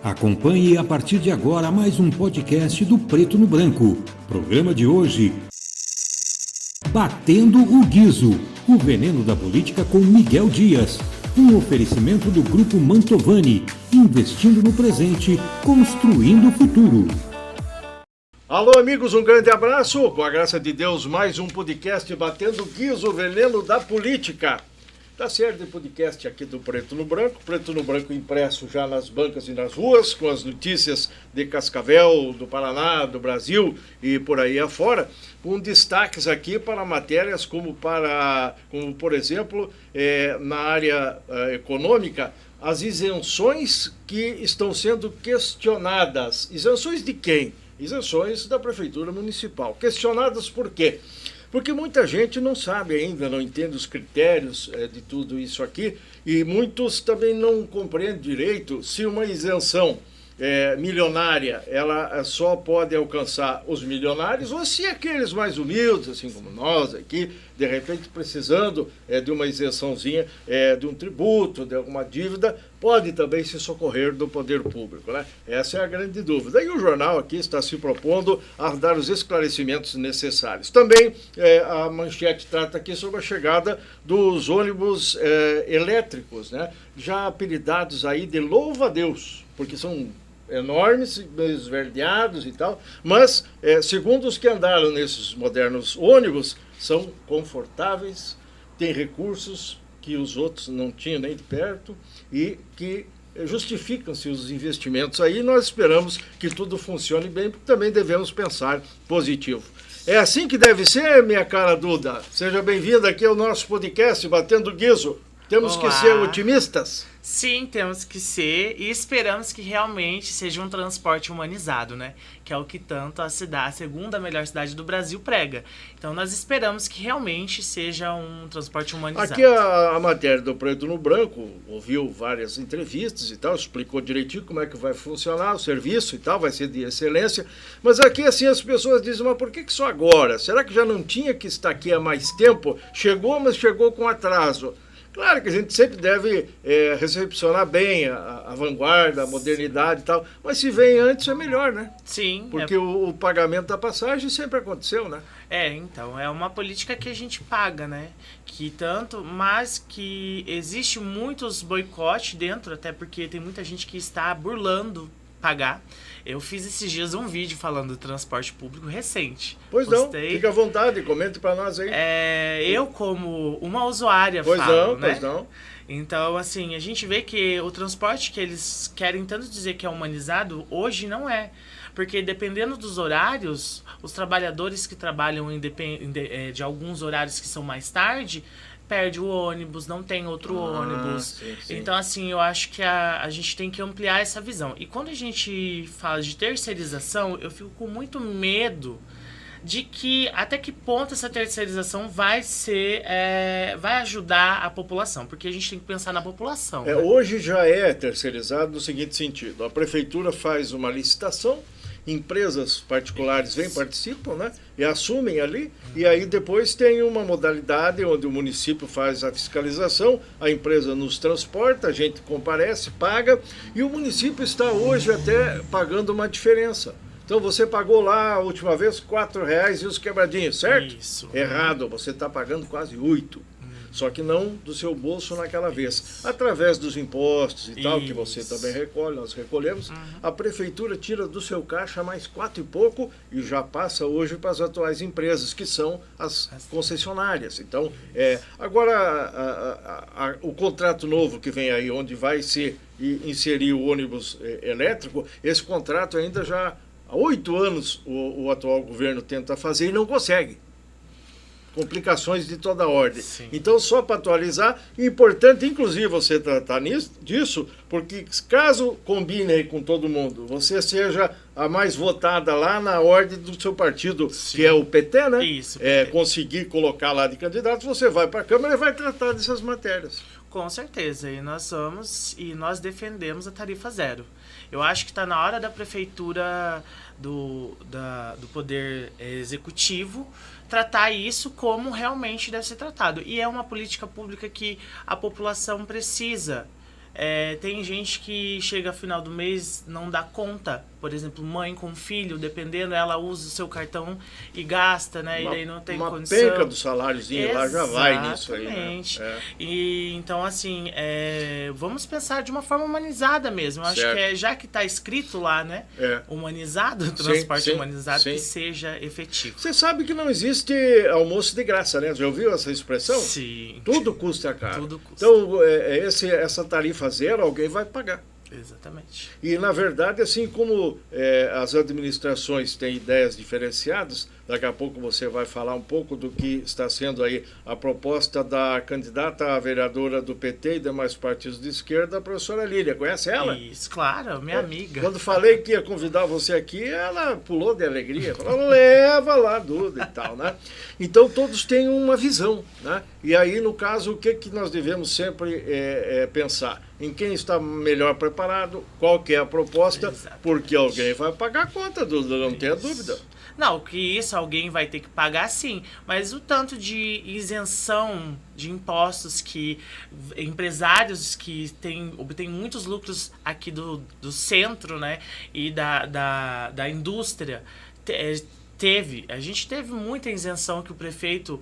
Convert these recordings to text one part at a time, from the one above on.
Acompanhe a partir de agora mais um podcast do Preto no Branco. Programa de hoje: Batendo o Guizo, o veneno da política com Miguel Dias. Um oferecimento do Grupo Mantovani, investindo no presente, construindo o futuro. Alô, amigos, um grande abraço. Com a graça de Deus, mais um podcast Batendo o Guizo, o veneno da política. Da série de podcast aqui do Preto no Branco impresso já nas bancas e nas ruas, com as notícias de Cascavel, do Paraná, do Brasil e por aí afora, com destaques aqui para matérias como por exemplo, na área econômica, as isenções que estão sendo questionadas. Isenções de quem? Isenções da Prefeitura Municipal. Questionadas por quê? Porque muita gente não sabe ainda, não entende os critérios de tudo isso aqui, e muitos também não compreendem direito se uma isenção milionária, ela só pode alcançar os milionários, ou se aqueles mais humildes, assim como nós aqui, de repente precisando de uma isençãozinha, de um tributo, de alguma dívida, pode também se socorrer do poder público, né? Essa é a grande dúvida. E o jornal aqui está se propondo a dar os esclarecimentos necessários. Também a manchete trata aqui sobre a chegada dos ônibus elétricos, né? Já apelidados aí de louva-a-Deus, porque são enormes, esverdeados e tal, mas, segundo os que andaram nesses modernos ônibus, são confortáveis, têm recursos que os outros não tinham nem de perto e que justificam-se os investimentos aí. Nós esperamos que tudo funcione bem, porque também devemos pensar positivo. É assim que deve ser, minha cara Duda. Seja bem-vinda aqui ao nosso podcast Batendo o Guizo. Temos que ser otimistas? Sim, temos que ser, e esperamos que realmente seja um transporte humanizado, né? Que é o que tanto a segunda melhor cidade do Brasil, prega. Então nós esperamos que realmente seja um transporte humanizado. Aqui a matéria do Preto no Branco ouviu várias entrevistas e tal, explicou direitinho como é que vai funcionar o serviço e tal, vai ser de excelência. Mas aqui assim as pessoas dizem, mas por que só agora? Será que já não tinha que estar aqui há mais tempo? Chegou, mas chegou com atraso. Claro que a gente sempre deve recepcionar bem a vanguarda, a modernidade e tal, mas se vem antes é melhor, né? Sim. Porque o pagamento da passagem sempre aconteceu, né? Então, é uma política que a gente paga, né? Mas que existe muitos boicotes dentro, até porque tem muita gente que está burlando pagar. Eu fiz esses dias um vídeo falando do transporte público recente. Pois postei. Não, fica à vontade, comente para nós aí. Eu como uma usuária falo, né? Pois não. Então, assim, a gente vê que o transporte que eles querem tanto dizer que é humanizado, hoje não é. Porque dependendo dos horários, os trabalhadores que trabalham de alguns horários que são mais tarde, perde o ônibus, não tem outro ônibus. Sim. Então, assim, eu acho que a gente tem que ampliar essa visão. E quando a gente fala de terceirização, eu fico com muito medo de que até que ponto essa terceirização vai ajudar a população, porque a gente tem que pensar na população. Né? Hoje já é terceirizado no seguinte sentido: a prefeitura faz uma licitação, empresas particulares participam, né? E assumem ali, e aí depois tem uma modalidade onde o município faz a fiscalização, a empresa nos transporta, a gente comparece, paga, e o município está hoje até pagando uma diferença. Então você pagou lá a última vez R$4 e os quebradinhos, certo? Isso. Errado, você está pagando quase 8. Só que não do seu bolso naquela vez. Através dos impostos e tal, que você também recolhe, nós recolhemos, a prefeitura tira do seu caixa mais 4 e pouco e já passa hoje para as atuais empresas, que são as concessionárias. Então, agora, o contrato novo que vem aí, onde vai se inserir o ônibus elétrico, esse contrato ainda já há 8 anos o atual governo tenta fazer e não consegue. Complicações de toda ordem. Sim. Então, só para atualizar, é importante, inclusive, você tratar disso, porque caso combine aí com todo mundo, você seja a mais votada lá na ordem do seu partido, sim, que é o PT, né? Isso. Conseguir colocar lá de candidato, você vai para a Câmara e vai tratar dessas matérias. Com certeza, e nós defendemos a tarifa zero. Eu acho que está na hora da prefeitura, do poder executivo, tratar isso como realmente deve ser tratado. E é uma política pública que a população precisa Tem gente que chega final do mês, não dá conta. Por exemplo, mãe com filho, dependendo, ela usa o seu cartão e gasta, né? E daí não tem condição. Uma penca do saláriozinho lá já vai nisso aí, né? E então, assim, vamos pensar de uma forma humanizada mesmo. Eu acho que já que está escrito lá, né? Humanizado, o transporte humanizado, que seja efetivo. Você sabe que não existe almoço de graça, né? Já ouviu essa expressão? Sim. Tudo custa caro. Tudo custa. Então, essa tarifa zero, alguém vai pagar. Exatamente. E, na verdade, assim como as administrações têm ideias diferenciadas, daqui a pouco você vai falar um pouco do que está sendo aí a proposta da candidata a vereadora do PT e demais partidos de esquerda, a professora Lília. Conhece ela? Isso, claro, minha amiga. Quando falei que ia convidar você aqui, ela pulou de alegria. Falou, leva lá, Duda e tal, né? Então, todos têm uma visão, né? E aí, no caso, o que nós devemos sempre pensar? Em quem está melhor preparado, qual que é a proposta, Exatamente. Porque alguém vai pagar a conta, Duda, não tenha dúvida. Não, que isso alguém vai ter que pagar, sim, mas o tanto de isenção de impostos que empresários que obtêm muitos lucros aqui do centro, né, e da indústria, a gente teve muita isenção que o prefeito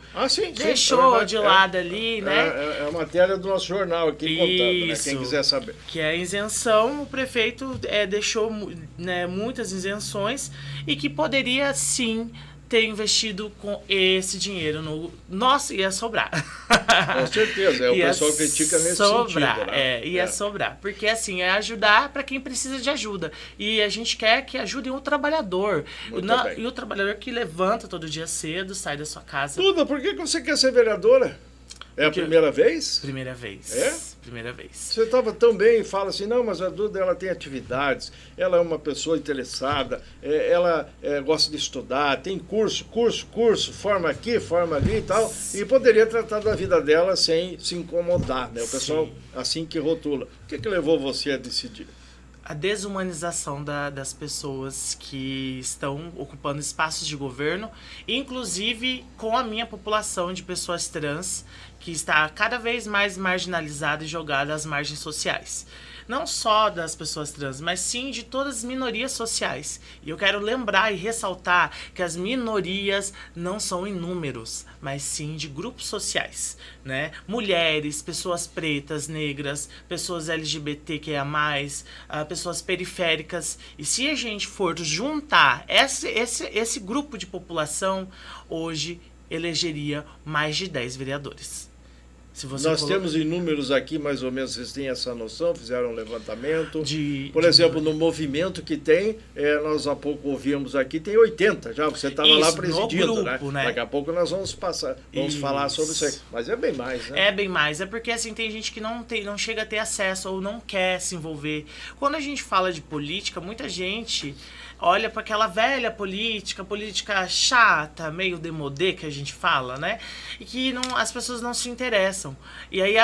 deixou de lado ali, né? É a matéria do nosso jornal aqui contando, né? Quem quiser saber. Que é a isenção, o prefeito deixou, né, muitas isenções e que poderia, sim, ter investido com esse dinheiro Nossa, ia sobrar. Com certeza, o pessoal critica nesse sentido. Né? Ia sobrar. Porque, assim, é ajudar para quem precisa de ajuda. E a gente quer que ajudem o trabalhador. E o trabalhador que levanta todo dia cedo, sai da sua casa. Duda, por que você quer ser vereadora? É a primeira vez? Primeira vez. Primeira vez. Você estava tão bem e fala assim, não, mas a Duda, ela tem atividades, ela é uma pessoa interessada, ela gosta de estudar, tem curso, forma aqui, forma ali e tal, e poderia tratar da vida dela sem se incomodar, né? O pessoal, assim que rotula. O que levou você a decidir? A desumanização das pessoas que estão ocupando espaços de governo, inclusive com a minha população de pessoas trans, que está cada vez mais marginalizada e jogada às margens sociais. Não só das pessoas trans, mas sim de todas as minorias sociais. E eu quero lembrar e ressaltar que as minorias não são em números, mas sim de grupos sociais, né? Mulheres, pessoas pretas, negras, pessoas LGBTQIA+, pessoas periféricas. E se a gente for juntar esse grupo de população, hoje elegeria mais de 10 vereadores. Nós temos em números aqui, mais ou menos, vocês têm essa noção, fizeram um levantamento. Por exemplo, no movimento que tem, nós há pouco ouvimos aqui, tem 80 já, você estava lá presidindo, grupo, né? Daqui a pouco nós vamos falar sobre isso aí. Mas é bem mais, né? É bem mais, é porque assim, tem gente que não chega a ter acesso ou não quer se envolver. Quando a gente fala de política, muita gente olha para aquela velha política chata, meio demodê que a gente fala, né? E que as pessoas não se interessam. E aí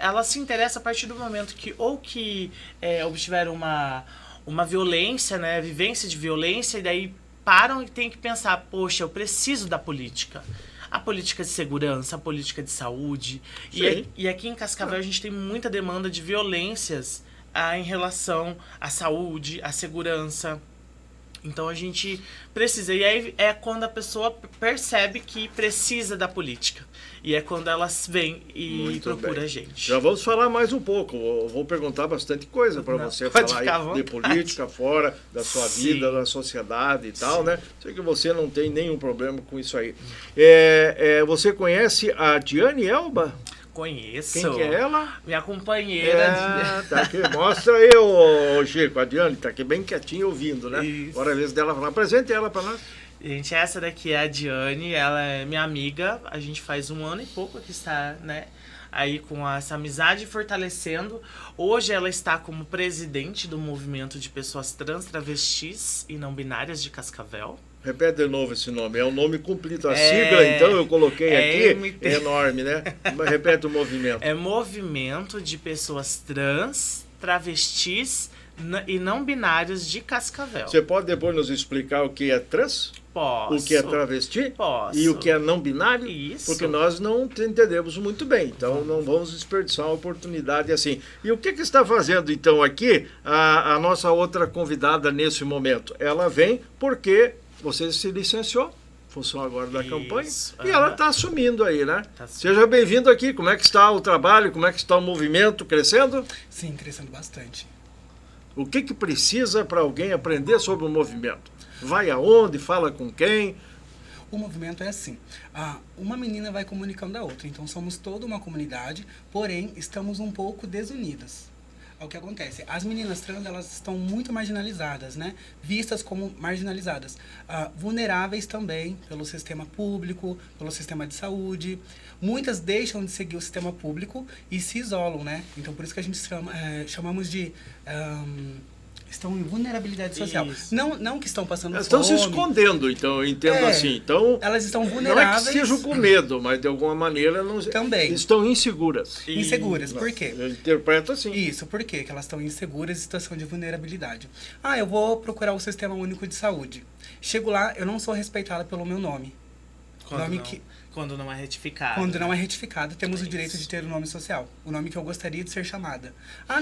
ela se interessa a partir do momento que obtiveram uma violência, né? Vivência de violência, e daí param e tem que pensar, poxa, eu preciso da política. A política de segurança, a política de saúde. E aqui em Cascavel a gente tem muita demanda de violências em relação à saúde, à segurança. Então a gente precisa, e aí é quando a pessoa percebe que precisa da política. E é quando elas vêm e procura a gente. Já vamos falar mais um pouco, eu vou perguntar bastante coisa para você falar aí de política fora da sua vida, da sociedade e tal, né? Sei que você não tem nenhum problema com isso aí. Você conhece a Diane Elba? Conheço. Quem que é ela? Minha companheira. Tá aqui. Mostra aí, ô Chico. A Diane tá aqui bem quietinha ouvindo, né? Isso. Agora é a vez dela falar. Apresente ela para nós. Gente, essa daqui é a Diane. Ela é minha amiga. A gente faz 1 ano e pouco que está, né, aí com essa amizade fortalecendo. Hoje ela está como presidente do movimento de pessoas trans, travestis e não binárias de Cascavel. Repete de novo esse nome, é um nome completo. A sigla, então, eu coloquei aqui, é enorme, né? Repete o movimento. É Movimento de Pessoas Trans, Travestis e Não Binários de Cascavel. Você pode depois nos explicar o que é trans? o que é travesti Posso. e o que é não binário, Isso. porque nós não entendemos muito bem, então não vamos desperdiçar uma oportunidade assim. E o que está fazendo então aqui a nossa outra convidada nesse momento? Ela vem porque você se licenciou, função agora da campanha, e ela está assumindo aí, né? Seja bem-vindo aqui, como é que está o trabalho, como é que está o movimento, crescendo? Sim, crescendo bastante. O que precisa para alguém aprender sobre o movimento? Vai aonde? Fala com quem? O movimento é assim, uma menina vai comunicando a outra, então somos toda uma comunidade, porém estamos um pouco desunidas. O que acontece? As meninas trans, elas estão muito marginalizadas, né? Vistas como marginalizadas. Vulneráveis também pelo sistema público, pelo sistema de saúde. Muitas deixam de seguir o sistema público e se isolam, né? Então, por isso que a gente chamamos de... estão em vulnerabilidade social. Não que estão passando elas fome. Estão se escondendo, então, eu entendo assim. Então, elas estão vulneráveis. Não é que estejam com medo, mas de alguma maneira também estão inseguras. Inseguras, por quê? Eu interpreto assim. Isso, por quê? Que elas estão inseguras em situação de vulnerabilidade. Eu vou procurar o Sistema Único de Saúde. Chego lá, eu não sou respeitada pelo meu nome. Quando não é retificado. Quando não é retificado, temos o direito de ter o nome social. O nome que eu gostaria de ser chamada.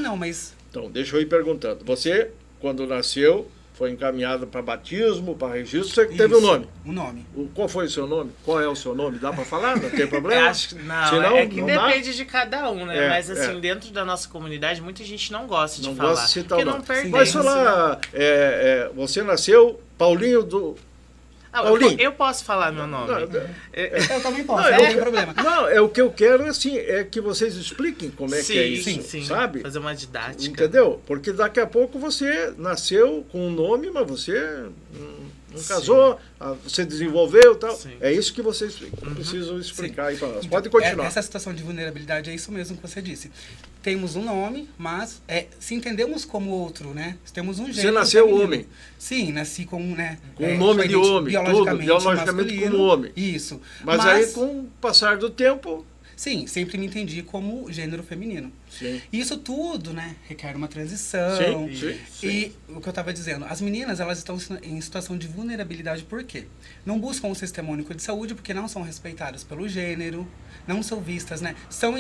Não, mas... Então, deixa eu ir perguntando. Você, quando nasceu, foi encaminhado para batismo, para registro, você teve um nome? Um nome. Qual foi o seu nome? Qual é o seu nome? Dá para falar? Não tem problema? Acho que não, é que depende de cada um, né? Mas assim, dentro da nossa comunidade, muita gente não gosta de falar. Não gosta de citar o nome. Não pertence. Mas falar, você nasceu Paulinho do... Eu posso falar meu nome. Eu também posso, não tem problema. Não, o que eu quero assim, é que vocês expliquem como é que é isso, sim, sabe? Fazer uma didática. Entendeu? Porque daqui a pouco você nasceu com um nome, mas você não casou, você desenvolveu e tal. Sim. É isso que vocês precisam explicar aí para nós. Pode continuar. Essa situação de vulnerabilidade é isso mesmo que você disse. Temos um nome, mas se entendemos como outro, né? Temos um gênero. Você nasceu feminino. Homem. Sim, nasci com, né? Com o nome de homem, biologicamente como homem. Isso. Mas aí, com o passar do tempo... Sim, sempre me entendi como gênero feminino. Sim. Isso tudo, né, requer uma transição. Sim. E o que eu estava dizendo, as meninas, elas estão em situação de vulnerabilidade por quê? Não buscam o Sistema Único de Saúde porque não são respeitadas pelo gênero, não são vistas, né? São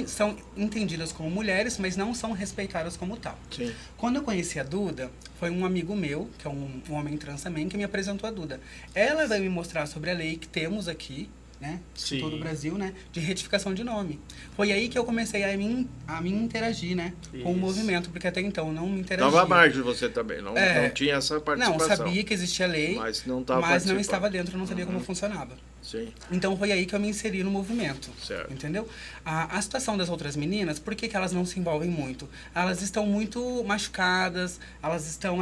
entendidas como mulheres, mas não são respeitadas como tal. Sim. Quando eu conheci a Duda, foi um amigo meu, que é um homem trans também, que me apresentou a Duda. Ela vai me mostrar sobre a lei que temos aqui, né, em todo o Brasil, né, de retificação de nome. Foi aí que eu comecei a me interagir, né, com o movimento, porque até então eu não me interagia. Estava à margem você também, não tinha essa participação. Não, sabia que existia lei, mas não estava dentro, não sabia como funcionava. Sim. Então foi aí que eu me inseri no movimento, certo. Entendeu? A situação das outras meninas, por que elas não se envolvem muito? Elas estão muito machucadas, elas estão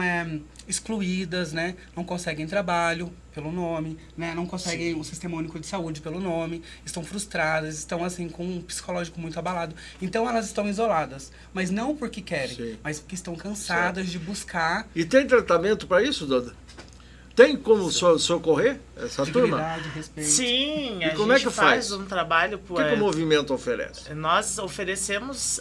excluídas, né? Não conseguem trabalho pelo nome, né? Não conseguem o Sistema Único de Saúde pelo nome, estão frustradas, estão assim com um psicológico muito abalado. Então elas estão isoladas, mas não porque querem, mas porque estão cansadas de buscar. E tem tratamento para isso, Duda? Tem como socorrer essa turma? Respeito. Sim, e como é que faz um trabalho... O que o movimento oferece? Nós oferecemos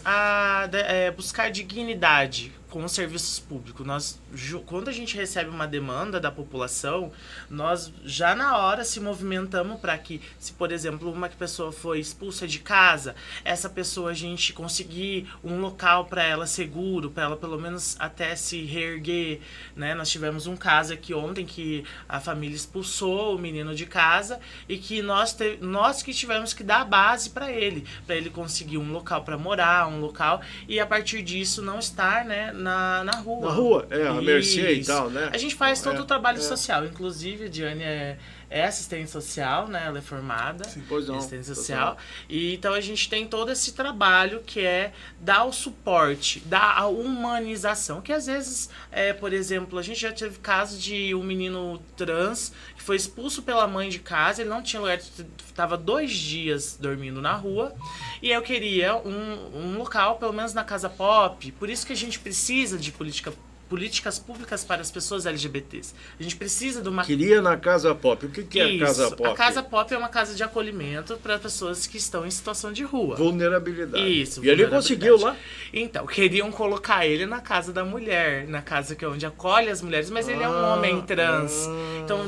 buscar dignidade com os serviços públicos. Quando a gente recebe uma demanda da população, nós já na hora se movimentamos para que, se por exemplo, uma pessoa foi expulsa de casa, essa pessoa a gente conseguir um local para ela seguro, para ela pelo menos até se reerguer, né? Nós tivemos um caso aqui ontem que a família expulsou o menino de casa e que nós que tivemos que dar a base para ele conseguir um local para morar, um local, e a partir disso não estar, né, na rua. Na rua, a mercê e tal, né? A gente faz todo o trabalho social. Inclusive, a Diane é assistente social, né? Ela é formada. Sim, pois não. Assistente social. E, então, a gente tem todo esse trabalho que é dar o suporte, dar a humanização. Que, às vezes, por exemplo, a gente já teve casos de um menino trans que foi expulso pela mãe de casa, ele não tinha lugar, estava 2 dias dormindo na rua, e eu queria um local, pelo menos na casa pop. Por isso que a gente precisa de política políticas públicas para as pessoas LGBTs. A gente precisa de uma... Queria na Casa Pop. O que é a Casa Pop? A Casa Pop é uma casa de acolhimento para pessoas que estão em situação de rua. Vulnerabilidade. Isso. E ele conseguiu lá? Então, queriam colocar ele na Casa da Mulher, na casa que é onde acolhe as mulheres, mas ele é um homem trans. Então,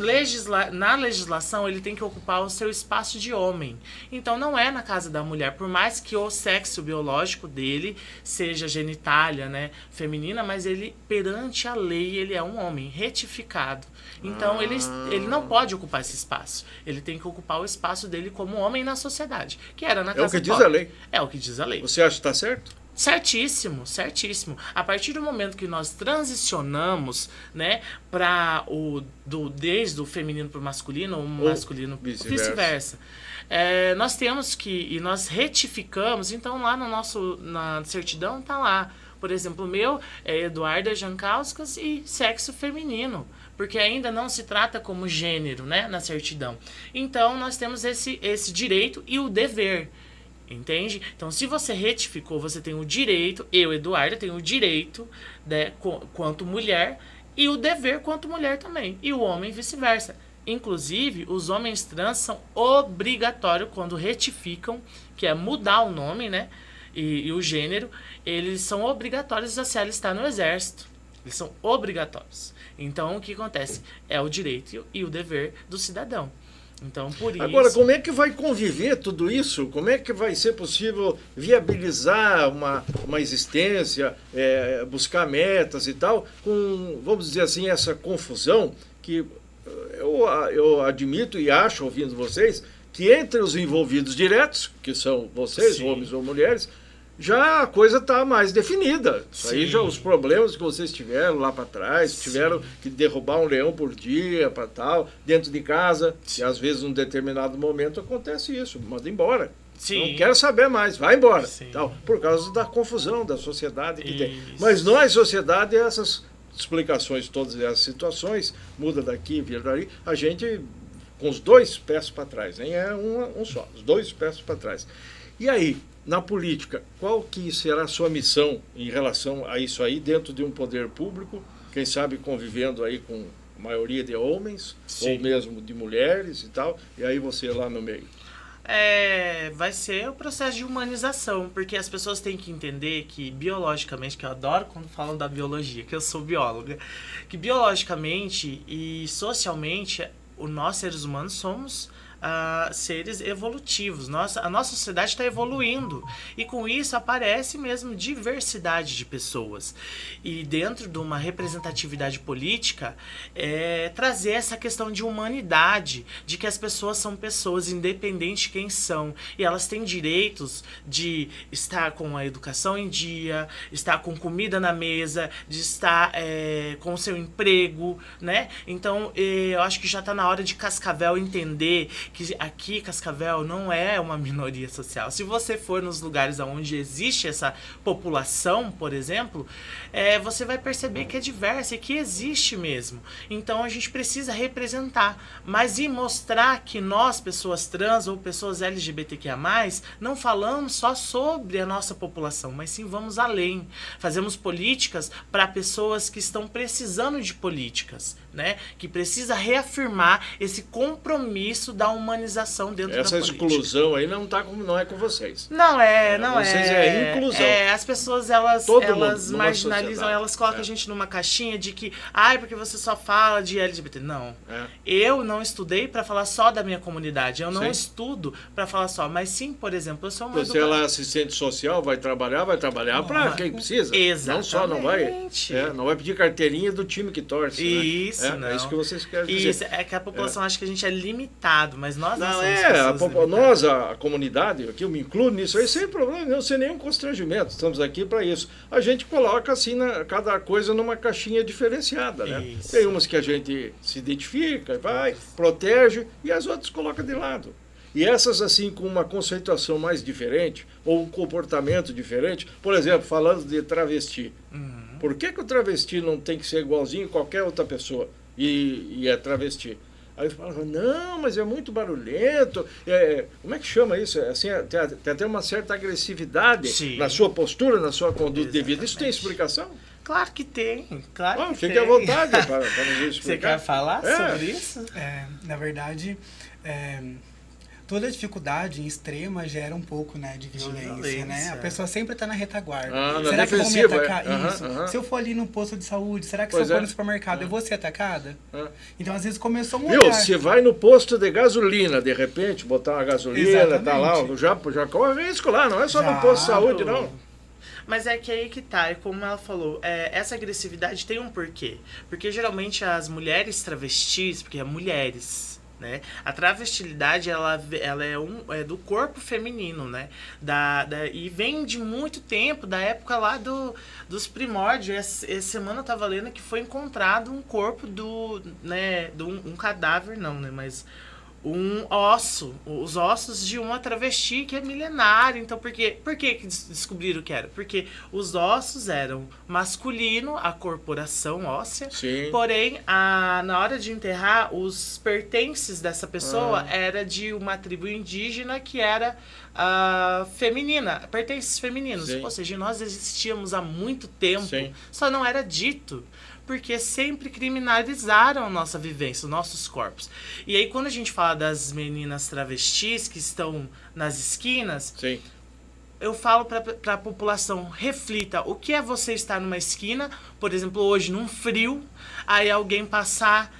na legislação, ele tem que ocupar o seu espaço de homem. Então, não é na Casa da Mulher, por mais que o sexo biológico dele seja genitália, né, feminina, mas ele, perante a lei, ele é um homem retificado. Então, ele não pode ocupar esse espaço. Ele tem que ocupar o espaço dele como homem na sociedade, que era na Casa Pop. É o que Pop. diz a lei. É o que diz a lei. Você acha que está certo? Certíssimo, certíssimo. A partir do momento que nós transicionamos, né, desde o feminino para o masculino, ou masculino vice-versa. Nós temos e nós retificamos, então lá na certidão está lá, por exemplo, o meu é Eduarda Jankauskas e sexo feminino, porque ainda não se trata como gênero, né, na certidão. Então nós temos esse direito e o dever. Entende? Então, se você retificou, você tem o direito, eu, Eduarda, tenho o direito, né, quanto mulher, e o dever quanto mulher também. E o homem vice-versa. Inclusive, os homens trans são obrigatórios quando retificam, que é mudar o nome, né, e o gênero, eles são obrigatórios a se alistar no exército. Eles são obrigatórios. Então, o que acontece? É o direito e o dever do cidadão. Então, por isso... Agora, como é que vai conviver tudo isso? Como é que vai ser possível viabilizar uma existência, buscar metas e tal, com, vamos dizer assim, essa confusão que eu admito e acho, ouvindo vocês, que entre os envolvidos diretos, que são vocês, Sim. homens ou mulheres, já a coisa está mais definida. Isso aí já os problemas que vocês tiveram lá para trás, Sim. tiveram que derrubar um leão por dia, para tal, dentro de casa, Sim. e às vezes num determinado momento acontece isso, manda embora. Sim. Não quero saber mais, vai embora. Tal, por causa da confusão da sociedade que tem. Mas nós, sociedade, essas explicações, todas essas situações, muda daqui, vira dali, a gente com os dois pés para trás, nem é um só, os dois pés para trás. E aí, na política, qual que será a sua missão em relação a isso aí, dentro de um poder público, quem sabe convivendo aí com a maioria de homens, Sim. ou mesmo de mulheres e tal, e aí você lá no meio? Vai ser o processo de humanização, porque as pessoas têm que entender que biologicamente, que eu adoro quando falam da biologia, que eu sou bióloga, que biologicamente e socialmente, nós seres humanos somos seres evolutivos. A nossa sociedade está evoluindo e com isso aparece mesmo diversidade de pessoas. E dentro de uma representatividade política, trazer essa questão de humanidade, de que as pessoas são pessoas, independente de quem são, e elas têm direitos de estar com a educação em dia, estar com comida na mesa, de estar com o seu emprego, né? Então, eu acho que já está na hora de Cascavel entender que aqui Cascavel não é uma minoria social. Se você for nos lugares onde existe essa população, por exemplo, você vai perceber que é diversa e que existe mesmo. Então a gente precisa representar, mas e mostrar que nós, pessoas trans ou pessoas LGBTQIA+, não falamos só sobre a nossa população, mas sim vamos além. Fazemos políticas para pessoas que estão precisando de políticas, né? Que precisa reafirmar esse compromisso da humanização dentro da política. Essa exclusão aí não é com vocês. Vocês é inclusão. As pessoas, elas marginalizam, elas colocam a gente numa caixinha de que, porque você só fala de LGBT. Não. Eu não estudei para falar só da minha comunidade. Eu não estudo para falar só. Mas sim, por exemplo, eu sou uma Se ela é assistente social, vai trabalhar para quem precisa. Exatamente. Não só, não vai pedir carteirinha do time que torce. Isso, né? É isso que vocês querem dizer. Isso, é que a população acha que a gente é limitado, mas nós não somos nós, a comunidade, aqui eu me incluo nisso aí, sem problema, não sem nenhum constrangimento, estamos aqui para isso. A gente coloca assim, cada coisa numa caixinha diferenciada, né? Isso. Tem umas que a gente se identifica, protege, e as outras coloca de lado. E essas assim, com uma conceituação mais diferente, ou um comportamento diferente, por exemplo, falando de travesti. Por que o travesti não tem que ser igualzinho a qualquer outra pessoa e é travesti? Aí eu falava, não, mas é muito barulhento. Como é que chama isso? Assim, tem até uma certa agressividade na sua postura, na sua conduta de vida. Isso tem explicação? Claro que tem, claro que fique tem. à vontade para nos explicar. Você quer falar sobre isso? Na verdade, toda dificuldade extrema gera um pouco, né, de violência, né? A pessoa sempre está na retaguarda. Será que vão me atacar? Isso. Se eu for ali no posto de saúde, será que se eu for no supermercado, eu vou ser atacada? Então, às vezes, começou um olhar. Você vai no posto de gasolina, de repente, botar uma gasolina, exatamente, tá lá, já corre risco lá, não é só no posto de saúde, não. Mas é que aí que tá, é como ela falou, essa agressividade tem um porquê. Porque geralmente as mulheres travestis, porque é mulheres, né? A travestilidade, ela é do corpo feminino, né? E vem de muito tempo, da época lá dos primórdios. Essa semana eu tava lendo que foi encontrado um corpo um cadáver, não, né? Os ossos de uma travesti que é milenária. Então, por que descobriram que era? Porque os ossos eram masculino, a corporação óssea, sim, porém, na hora de enterrar, os pertences dessa pessoa era de uma tribo indígena que era feminina, pertences femininos. Sim. Ou seja, nós existíamos há muito tempo, sim, só não era dito, porque sempre criminalizaram a nossa vivência, os nossos corpos. E aí, quando a gente fala das meninas travestis que estão nas esquinas, sim, eu falo para a população, reflita, o que é você estar numa esquina, por exemplo, hoje, num frio, aí alguém passar,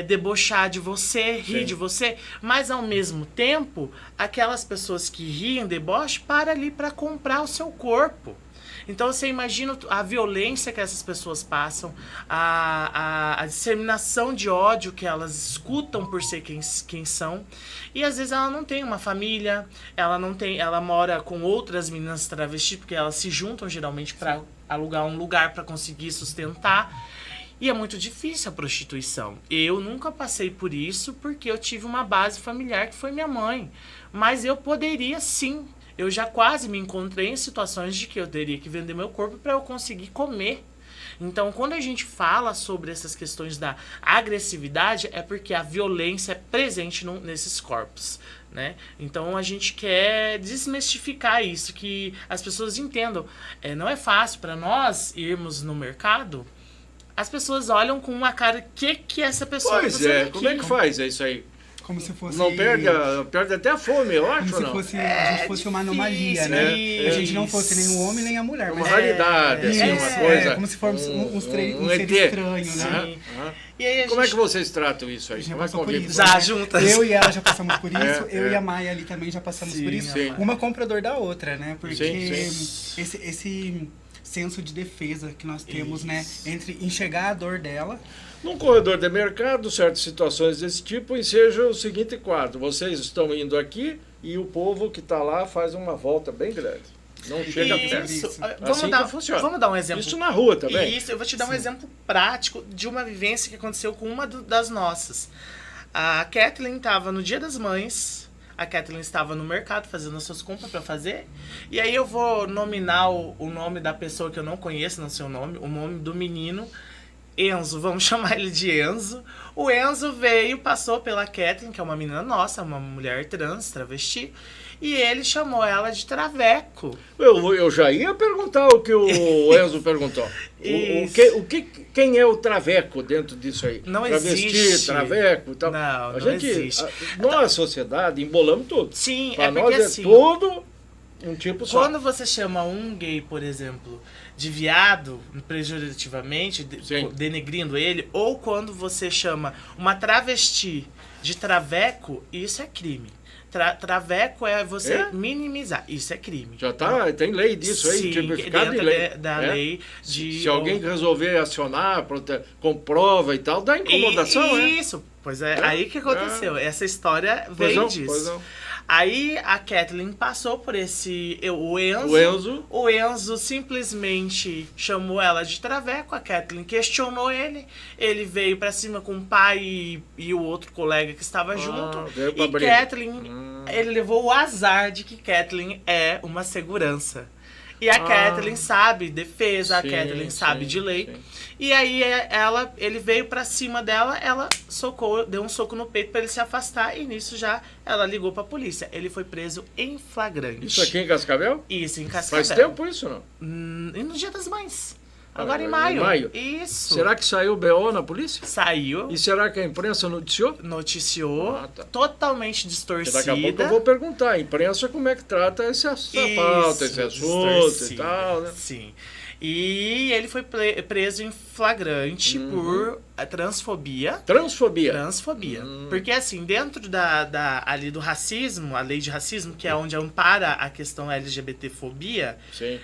debochar de você, rir, sim, de você, mas, ao mesmo tempo, aquelas pessoas que riem, debocham, param ali para comprar o seu corpo. Então, você imagina a violência que essas pessoas passam, a disseminação de ódio que elas escutam por ser quem são. E, às vezes, ela não tem uma família, ela mora com outras meninas travestis, porque elas se juntam, geralmente, para alugar um lugar para conseguir sustentar. E é muito difícil a prostituição. Eu nunca passei por isso, porque eu tive uma base familiar que foi minha mãe. Mas eu poderia, sim. Eu já quase me encontrei em situações de que eu teria que vender meu corpo para eu conseguir comer. Então, quando a gente fala sobre essas questões da agressividade, é porque a violência é presente nesses corpos, né? Então, a gente quer desmistificar isso, que as pessoas entendam. Não é fácil para nós irmos no mercado, as pessoas olham com uma cara, que essa pessoa... Pois como é que faz isso aí? Como se fosse... Não perde até a fome, eu acho, como não? Se a gente fosse uma anomalia, né? A gente não fosse nem o homem nem a mulher. Uma raridade, assim, uma coisa... como se fosse um ser estranho, né? E aí como é que vocês tratam isso aí? Já passou por isso. Já juntas. Eu e ela já passamos por isso, eu e a Maia ali também já passamos por isso. Sim. Uma compra a dor da outra, né? Porque sim. Esse senso de defesa que nós temos, né? Entre enxergar a dor dela... Num corredor de mercado, certas situações desse tipo, enseja o seguinte quadro. Vocês estão indo aqui e o povo que está lá faz uma volta bem grande. Não chega perto. Isso. Funciona. Vamos dar um exemplo. Isso na rua também. Isso, eu vou te dar um exemplo prático de uma vivência que aconteceu com uma das nossas. A Kathleen estava no Dia das Mães. A Kathleen estava no mercado fazendo as suas compras para fazer. E aí eu vou nominar o nome da pessoa que eu não conheço, não sei o nome do menino. Enzo, vamos chamar ele de Enzo. O Enzo passou pela Kathleen, que é uma menina nossa, uma mulher trans, travesti, e ele chamou ela de traveco. Eu já ia perguntar o que o Enzo perguntou. Quem é o traveco dentro disso aí? Não travesti, existe. Traveco e tal. Não existe. Nós, sociedade, embolamos tudo. Sim, pra porque nós assim... tudo um tipo só. Quando você chama um gay, por exemplo, de viado, pejorativamente, denegrindo ele, ou quando você chama uma travesti de traveco, isso é crime. Traveco é você minimizar. Isso é crime. Já tem lei disso aí, tipificado de lei. Da lei de... Se alguém resolver acionar, com prova e tal, dá incomodação, Isso, pois aí que aconteceu. Essa história veio disso. Aí a Kathleen passou por o Enzo simplesmente chamou ela de traveco, a Kathleen questionou ele veio pra cima com o pai e o outro colega que estava junto, e Kathleen, ele levou o azar de que Kathleen é uma segurança. E a Kathleen sabe defesa, a Kathleen sabe de lei. Sim. E aí ele veio pra cima dela, ela deu um soco no peito pra ele se afastar, e nisso já ela ligou pra polícia. Ele foi preso em flagrante. Isso aqui em Cascavel? Isso, em Cascavel. Faz tempo isso, não? E no Dia das Mães. Agora em maio. Isso. Será que saiu o BO na polícia? Saiu. E será que a imprensa noticiou? Noticiou. totalmente distorcida. Daqui a pouco eu vou perguntar, a imprensa como é que trata essa pauta, esse assunto e tal, né? Sim. E ele foi preso em flagrante por transfobia. Transfobia? Transfobia. Porque, assim, dentro ali do racismo, a lei de racismo, que é onde ampara a questão LGBTfobia, sim.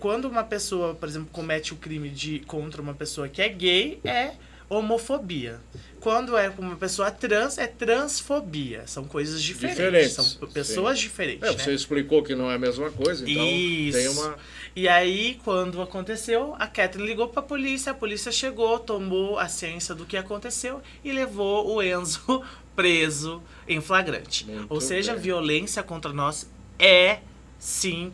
Quando uma pessoa, por exemplo, comete o crime contra uma pessoa que é gay, é homofobia. Quando é com uma pessoa trans, é transfobia. São coisas diferentes. São pessoas diferentes. Né? Você explicou que não é a mesma coisa, então tem uma... E aí, quando aconteceu, a Catherine ligou para a polícia chegou, tomou a ciência do que aconteceu e levou o Enzo preso em flagrante. Ou seja, violência contra nós é, sim,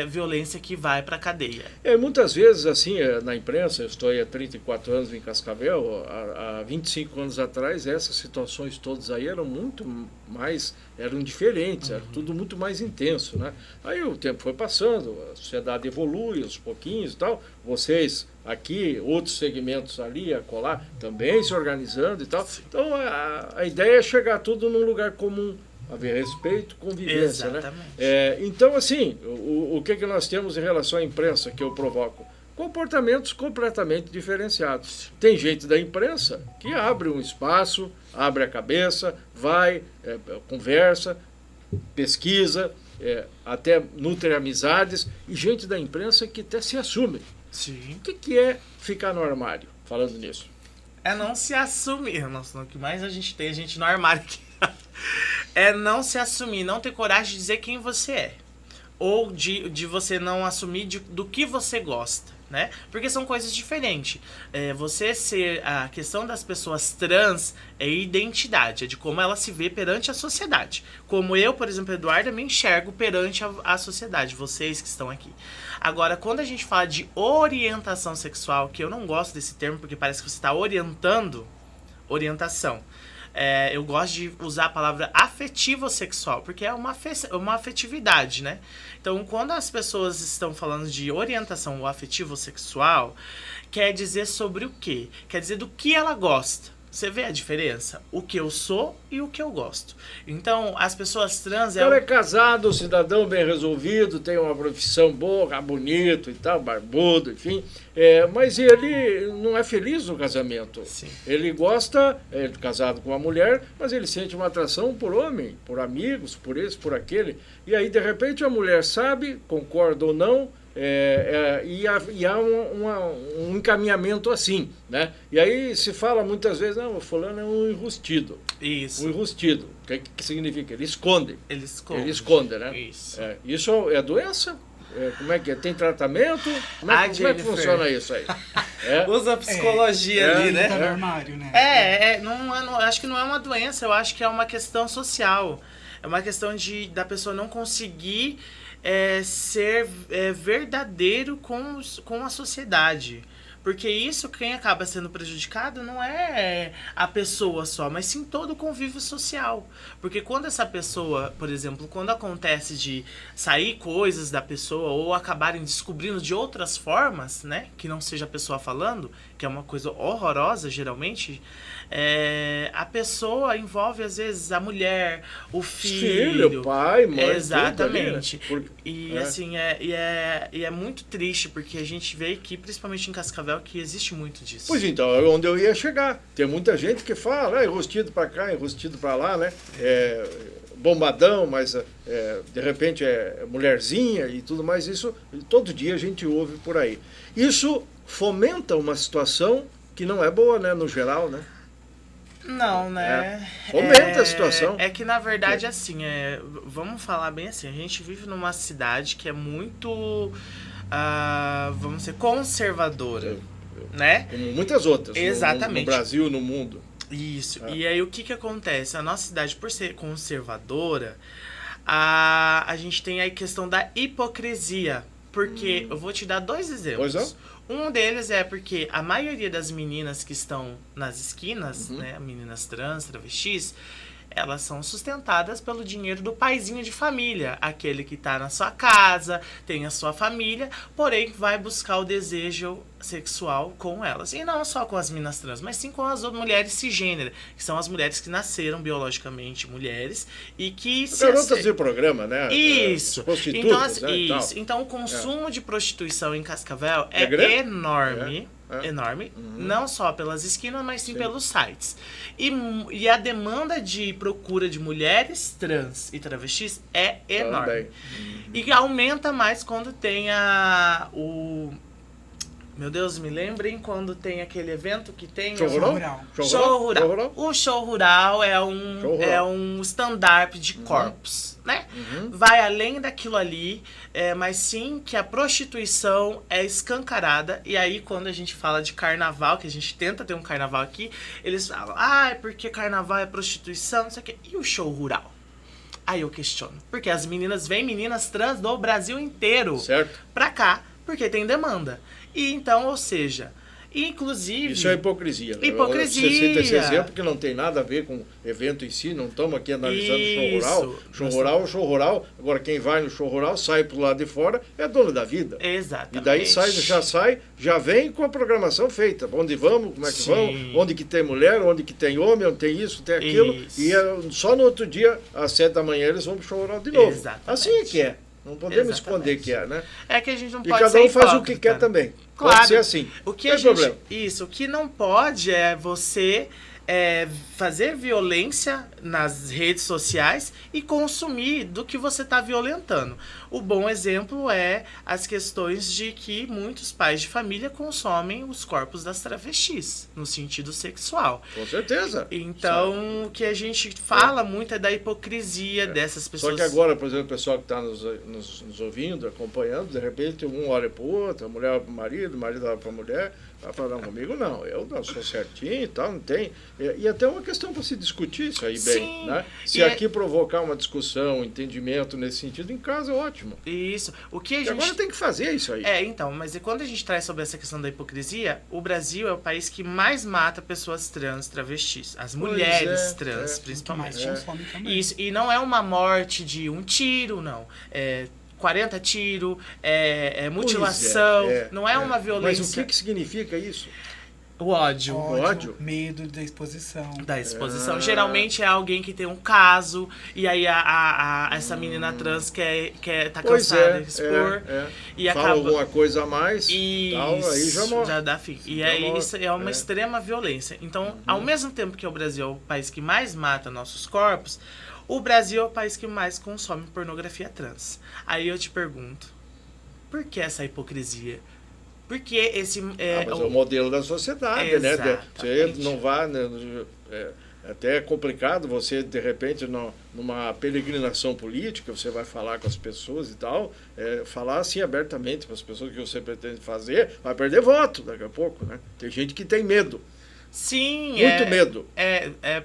violência que vai para a cadeia. Muitas vezes, assim, na imprensa, eu estou há 34 anos em Cascavel, há 25 anos atrás, essas situações todas aí eram muito mais, eram diferentes, era tudo muito mais intenso, né? Aí o tempo foi passando, a sociedade evolui aos pouquinhos e tal, vocês aqui, outros segmentos ali, acolá, também se organizando e tal. Então, a ideia é chegar tudo num lugar comum, haver respeito, convivência. Exatamente. Né? Então, assim, o que nós temos em relação à imprensa que eu provoco? Comportamentos completamente diferenciados. Tem gente da imprensa que abre um espaço, abre a cabeça, vai, conversa, pesquisa, até nutre amizades, e gente da imprensa que até se assume. Sim. O que é ficar no armário, falando nisso? É não se assumir. Nossa, o que mais a gente tem, a gente no armário aqui. É não se assumir, não ter coragem de dizer quem você é. Ou de você não assumir do que você gosta, né? Porque são coisas diferentes. Você ser... A questão das pessoas trans é identidade, é de como ela se vê perante a sociedade. Como eu, por exemplo, Eduarda, me enxergo perante a sociedade, vocês que estão aqui. Agora, quando a gente fala de orientação sexual, que eu não gosto desse termo, porque parece que você está orientando, orientação. Eu gosto de usar a palavra afetivo-sexual, porque é uma afetividade, né? Então, quando as pessoas estão falando de orientação afetivo-sexual, quer dizer sobre o quê? Quer dizer do que ela gosta. Você vê a diferença? O que eu sou e o que eu gosto. Então, as pessoas trans... Ela é casado, cidadão bem resolvido, tem uma profissão boa, bonito e tal, barbudo, enfim. Mas ele não é feliz no casamento. Sim. Ele gosta, casado com uma mulher, mas ele sente uma atração por homem, por amigos, por esse, por aquele. E aí, de repente, a mulher sabe, concorda ou não, e há um encaminhamento assim, né? E aí se fala muitas vezes, não, o fulano é um enrustido. Isso. Um enrustido. O que significa? Ele esconde. Ele esconde, né? Isso. Isso é doença? Como é que é? Tem tratamento? Como é que funciona isso aí? Usa a psicologia ali, né? Tá no armário, né? Não, acho que não é uma doença, eu acho que é uma questão social. É uma questão da pessoa não conseguir ser verdadeiro com a sociedade. Porque isso, quem acaba sendo prejudicado não é a pessoa só, mas sim todo o convívio social. Porque quando essa pessoa, por exemplo, quando acontece de sair coisas da pessoa ou acabarem descobrindo de outras formas, né, que não seja a pessoa falando, que é uma coisa horrorosa geralmente, a pessoa envolve às vezes a mulher, o filho, pai, mãe, exatamente. Tudo ali, né? E assim, é muito triste, porque a gente vê aqui, principalmente em Cascavel, que existe muito disso. Pois então, é onde eu ia chegar. Tem muita gente que fala, enrustido pra cá, enrustido pra lá, né? Bombadão, mas de repente é mulherzinha e tudo mais. Isso todo dia a gente ouve por aí. Isso fomenta uma situação que não é boa, né? No geral, né? Não, né? Fomenta a situação. É que, na verdade, assim, vamos falar bem assim, a gente vive numa cidade que é muito, vamos dizer, conservadora, né? Como muitas outras. Exatamente. No Brasil, no mundo. Isso. E aí, o que acontece? A nossa cidade, por ser conservadora, a gente tem a questão da hipocrisia. Porque eu vou te dar 2 exemplos. Pois é. Um deles é porque a maioria das meninas que estão nas esquinas, né, meninas trans, travestis, elas são sustentadas pelo dinheiro do paizinho de família, aquele que está na sua casa, tem a sua família, porém vai buscar o desejo sexual com elas. E não só com as meninas trans, mas sim com as outras mulheres cisgênero, que são as mulheres que nasceram biologicamente mulheres e que se garotas de programa, né? Isso. Prostitutas, então, né, isso. Então o consumo de prostituição em Cascavel é enorme. Enorme, não só pelas esquinas, mas sim pelos sites. E a demanda de procura de mulheres trans e travestis é enorme. E aumenta mais quando tem o... Meu Deus, me lembrem quando tem aquele evento que tem... Show Rural. O Show Rural é um stand-up de corpos, né? Vai além daquilo ali, mas sim que a prostituição é escancarada. E aí, quando a gente fala de carnaval, que a gente tenta ter um carnaval aqui, eles falam, é porque carnaval é prostituição, não sei o quê. E o Show Rural? Aí eu questiono. Porque as meninas trans do Brasil inteiro pra cá, porque tem demanda. E então, ou seja, inclusive... Isso é hipocrisia. Hipocrisia. Você cita esse exemplo que não tem nada a ver com o evento em si, não estamos aqui analisando o show rural. Show rural é o show rural. Agora, quem vai no show rural, sai pro lado de fora, é dono da vida. Exatamente. E daí já vem com a programação feita. Onde vamos, como é que vamos, onde que tem mulher, onde que tem homem, onde tem isso, tem aquilo. Isso. E só no outro dia, às 7 da manhã, eles vão pro show rural de novo. Exatamente. Assim é que é. Não podemos esconder que é, né? É que a gente não e pode cada um faz o que quer também. Claro. Pode ser assim. O que não tem problema. Isso. O que não pode é você fazer violência nas redes sociais e consumir do que você está violentando. O bom exemplo é as questões de que muitos pais de família consomem os corpos das travestis, no sentido sexual. Com certeza. Então, o que a gente fala muito é da hipocrisia dessas pessoas. Só que agora, por exemplo, o pessoal que está nos ouvindo, acompanhando, de repente um olha para o outro, a mulher olha para o marido olha para a mulher, vai falar, não, comigo não, eu não sou certinho e tal, não tem. E até uma questão para se discutir isso aí bem. Sim. Né? Se aqui provocar uma discussão, um entendimento nesse sentido, em casa é ótimo. Isso. O que a gente... agora tem que fazer isso aí. Então, mas quando a gente traz sobre essa questão da hipocrisia, o Brasil é o país que mais mata pessoas trans, travestis. As mulheres trans, principalmente. Isso. E não é uma morte de um tiro, não. 40 tiros, mutilação, não é uma violência. Mas o que significa isso? O ódio. Medo da exposição. Geralmente é alguém que tem um caso, e aí essa menina trans tá cansada de expor. E fala alguma coisa a mais, tal, aí já morre. Já dá fim. E aí isso é uma extrema violência. Então, ao mesmo tempo que o Brasil é o país que mais mata nossos corpos, o Brasil é o país que mais consome pornografia trans. Aí eu te pergunto, por que essa hipocrisia? Porque esse... mas é o modelo da sociedade, né? Você não vai... até é complicado você, de repente, numa peregrinação política, você vai falar com as pessoas e tal, falar assim abertamente para as pessoas que você pretende fazer, vai perder voto daqui a pouco, né? Tem gente que tem medo. Sim, muito medo.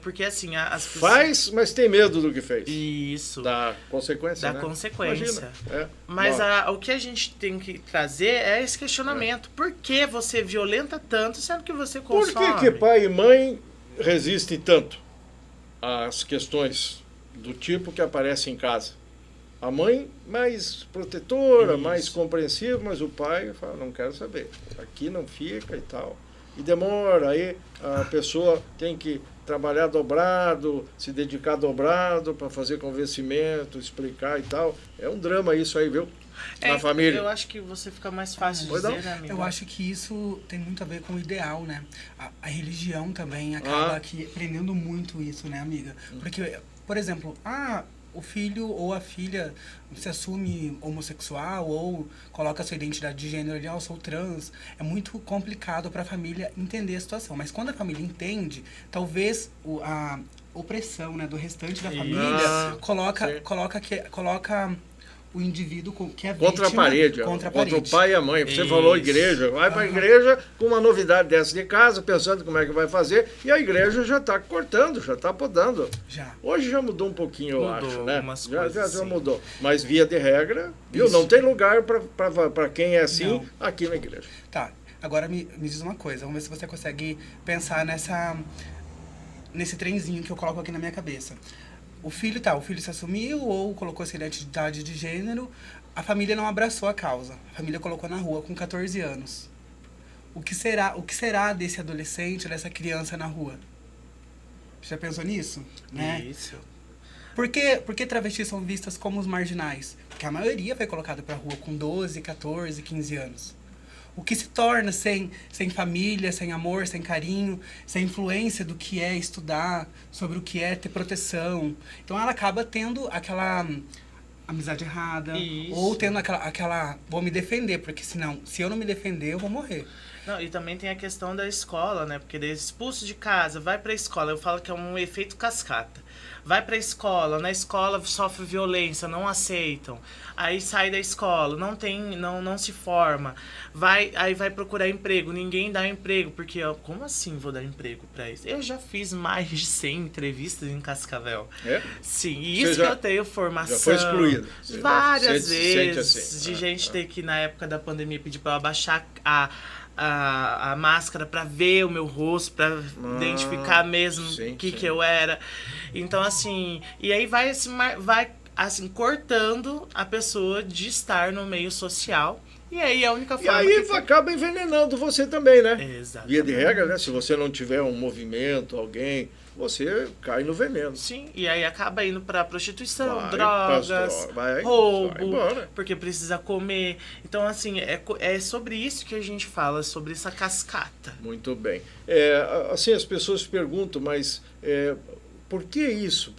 Porque assim, as pessoas... Faz, mas tem medo do que fez. Isso. Da consequência, Da consequência. Imagina. Mas o que a gente tem que trazer é esse questionamento. Por que você violenta tanto, sendo que você consome? Por que pai e mãe resistem tanto às questões do tipo que aparece em casa? A mãe mais protetora, mais compreensiva, mas o pai fala, não quero saber. Aqui não fica e tal. E demora, aí a pessoa tem que trabalhar dobrado, se dedicar dobrado para fazer convencimento, explicar e tal. É um drama isso aí, viu? Na família. Eu acho que você fica mais fácil de dizer, né, amigo? Eu acho que isso tem muito a ver com o ideal, né? A religião também acaba aqui prendendo muito isso, né, amiga? Porque, por exemplo, o filho ou a filha se assume homossexual ou coloca a sua identidade de gênero ali, eu sou trans, é muito complicado para a família entender a situação. Mas quando a família entende, talvez a opressão, né, do restante da família coloca o indivíduo que é vítima... Contra a parede, contra o pai e a mãe. Você falou igreja, vai para a igreja com uma novidade dessa de casa, pensando como é que vai fazer, e a igreja já está cortando, já está podando. Hoje já mudou um pouquinho, eu acho, né? Já mudou. Mas via de regra, viu? Não tem lugar para quem é assim aqui na igreja. Tá, agora me diz uma coisa, vamos ver se você consegue pensar nesse trenzinho que eu coloco aqui na minha cabeça. O filho se assumiu ou colocou essa identidade de gênero, a família não abraçou a causa. A família colocou na rua com 14 anos. O que será desse adolescente, dessa criança na rua? Você já pensou nisso? Né? Isso. Por que travestis são vistas como os marginais? Porque a maioria foi colocada pra rua com 12, 14, 15 anos. O que se torna sem família, sem amor, sem carinho, sem influência do que é estudar, sobre o que é ter proteção. Então ela acaba tendo aquela amizade errada, Isso. ou tendo aquela vou me defender, porque senão, se eu não me defender, eu vou morrer. Não, e também tem a questão da escola, né? Porque daí expulso de casa, vai pra escola. Eu falo que é um efeito cascata. Vai pra escola, na escola sofre violência, não aceitam. Aí sai da escola, não se forma. Aí vai procurar emprego, ninguém dá emprego. Porque, como assim vou dar emprego pra isso? Eu já fiz mais de 100 entrevistas em Cascavel. É? Sim, e isso que eu tenho formação. Já foi excluído. Várias vezes. Assim. De gente ter que, na época da pandemia, pedir pra eu abaixar a máscara para ver o meu rosto, para identificar mesmo que eu era. Então, assim, e aí vai assim, cortando a pessoa de estar no meio social. E aí a única forma. E aí acaba envenenando você também, né? Exatamente. Via de regra, né? Se você não tiver um movimento, alguém, você cai no veneno. Sim, e aí acaba indo pra prostituição, drogas, roubo, porque precisa comer. Então, assim, é sobre isso que a gente fala, sobre essa cascata. Muito bem. Assim, as pessoas perguntam, mas por que isso?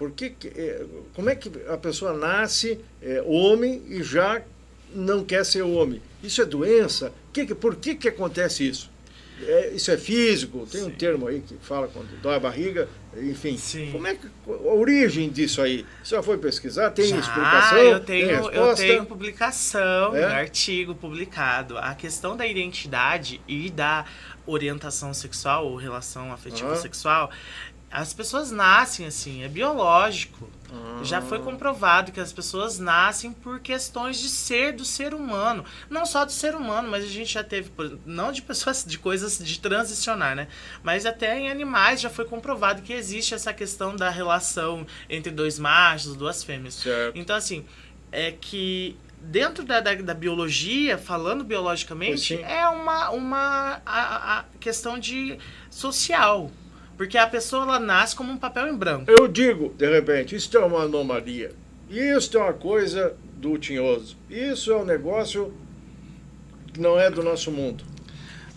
Como é que a pessoa nasce homem e já não quer ser homem? Isso é doença? Por que acontece isso? Isso é físico? Tem um termo aí que fala quando dói a barriga, enfim. Sim. Como é que a origem disso aí? Você já foi pesquisar? Tem explicação? Eu tem tenho publicação, artigo publicado. A questão da identidade e da orientação sexual ou relação afetiva sexual, as pessoas nascem assim, é biológico. Já foi comprovado que as pessoas nascem por questões do ser humano. Não só do ser humano, mas a gente já teve, não de pessoas, de coisas de transicionar, né? Mas até em animais já foi comprovado que existe essa questão da relação entre dois machos, duas fêmeas. Certo. Então, assim, é que dentro da biologia, falando biologicamente, é uma questão de social. Porque a pessoa ela nasce como um papel em branco. Eu digo, de repente, isso é uma anomalia. Isso é uma coisa do tinhoso. Isso é um negócio que não é do nosso mundo.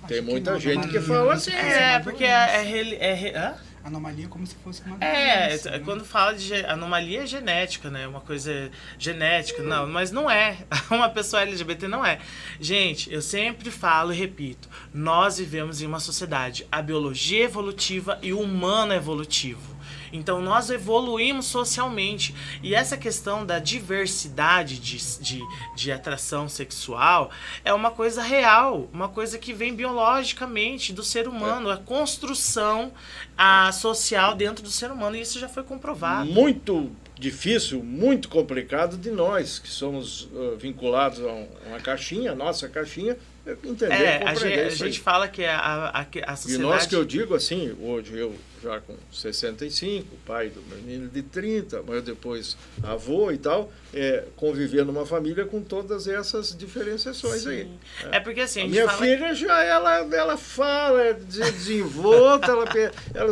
Tem muita gente que fala assim. Porque anomalia é como se fosse uma doença, né? Quando fala de anomalia é genética, né? Uma coisa genética. Não, mas não é. Uma pessoa LGBT não é. Gente, eu sempre falo e repito, nós vivemos em uma sociedade, a biologia é evolutiva e o humano é evolutivo. Então, nós evoluímos socialmente. E essa questão da diversidade de atração sexual é uma coisa real, uma coisa que vem biologicamente do ser humano, a construção social dentro do ser humano. E isso já foi comprovado. Muito difícil, muito complicado de nós, que somos vinculados a uma caixinha, a nossa caixinha, entender, compreender a gente fala que a sociedade... E nós que eu digo assim, hoje eu já com 65, pai do menino de 30, mas depois avô e tal, conviver numa família com todas essas diferenciações. Sim. Aí. É porque assim, a minha filha já, ela fala, desenvolta,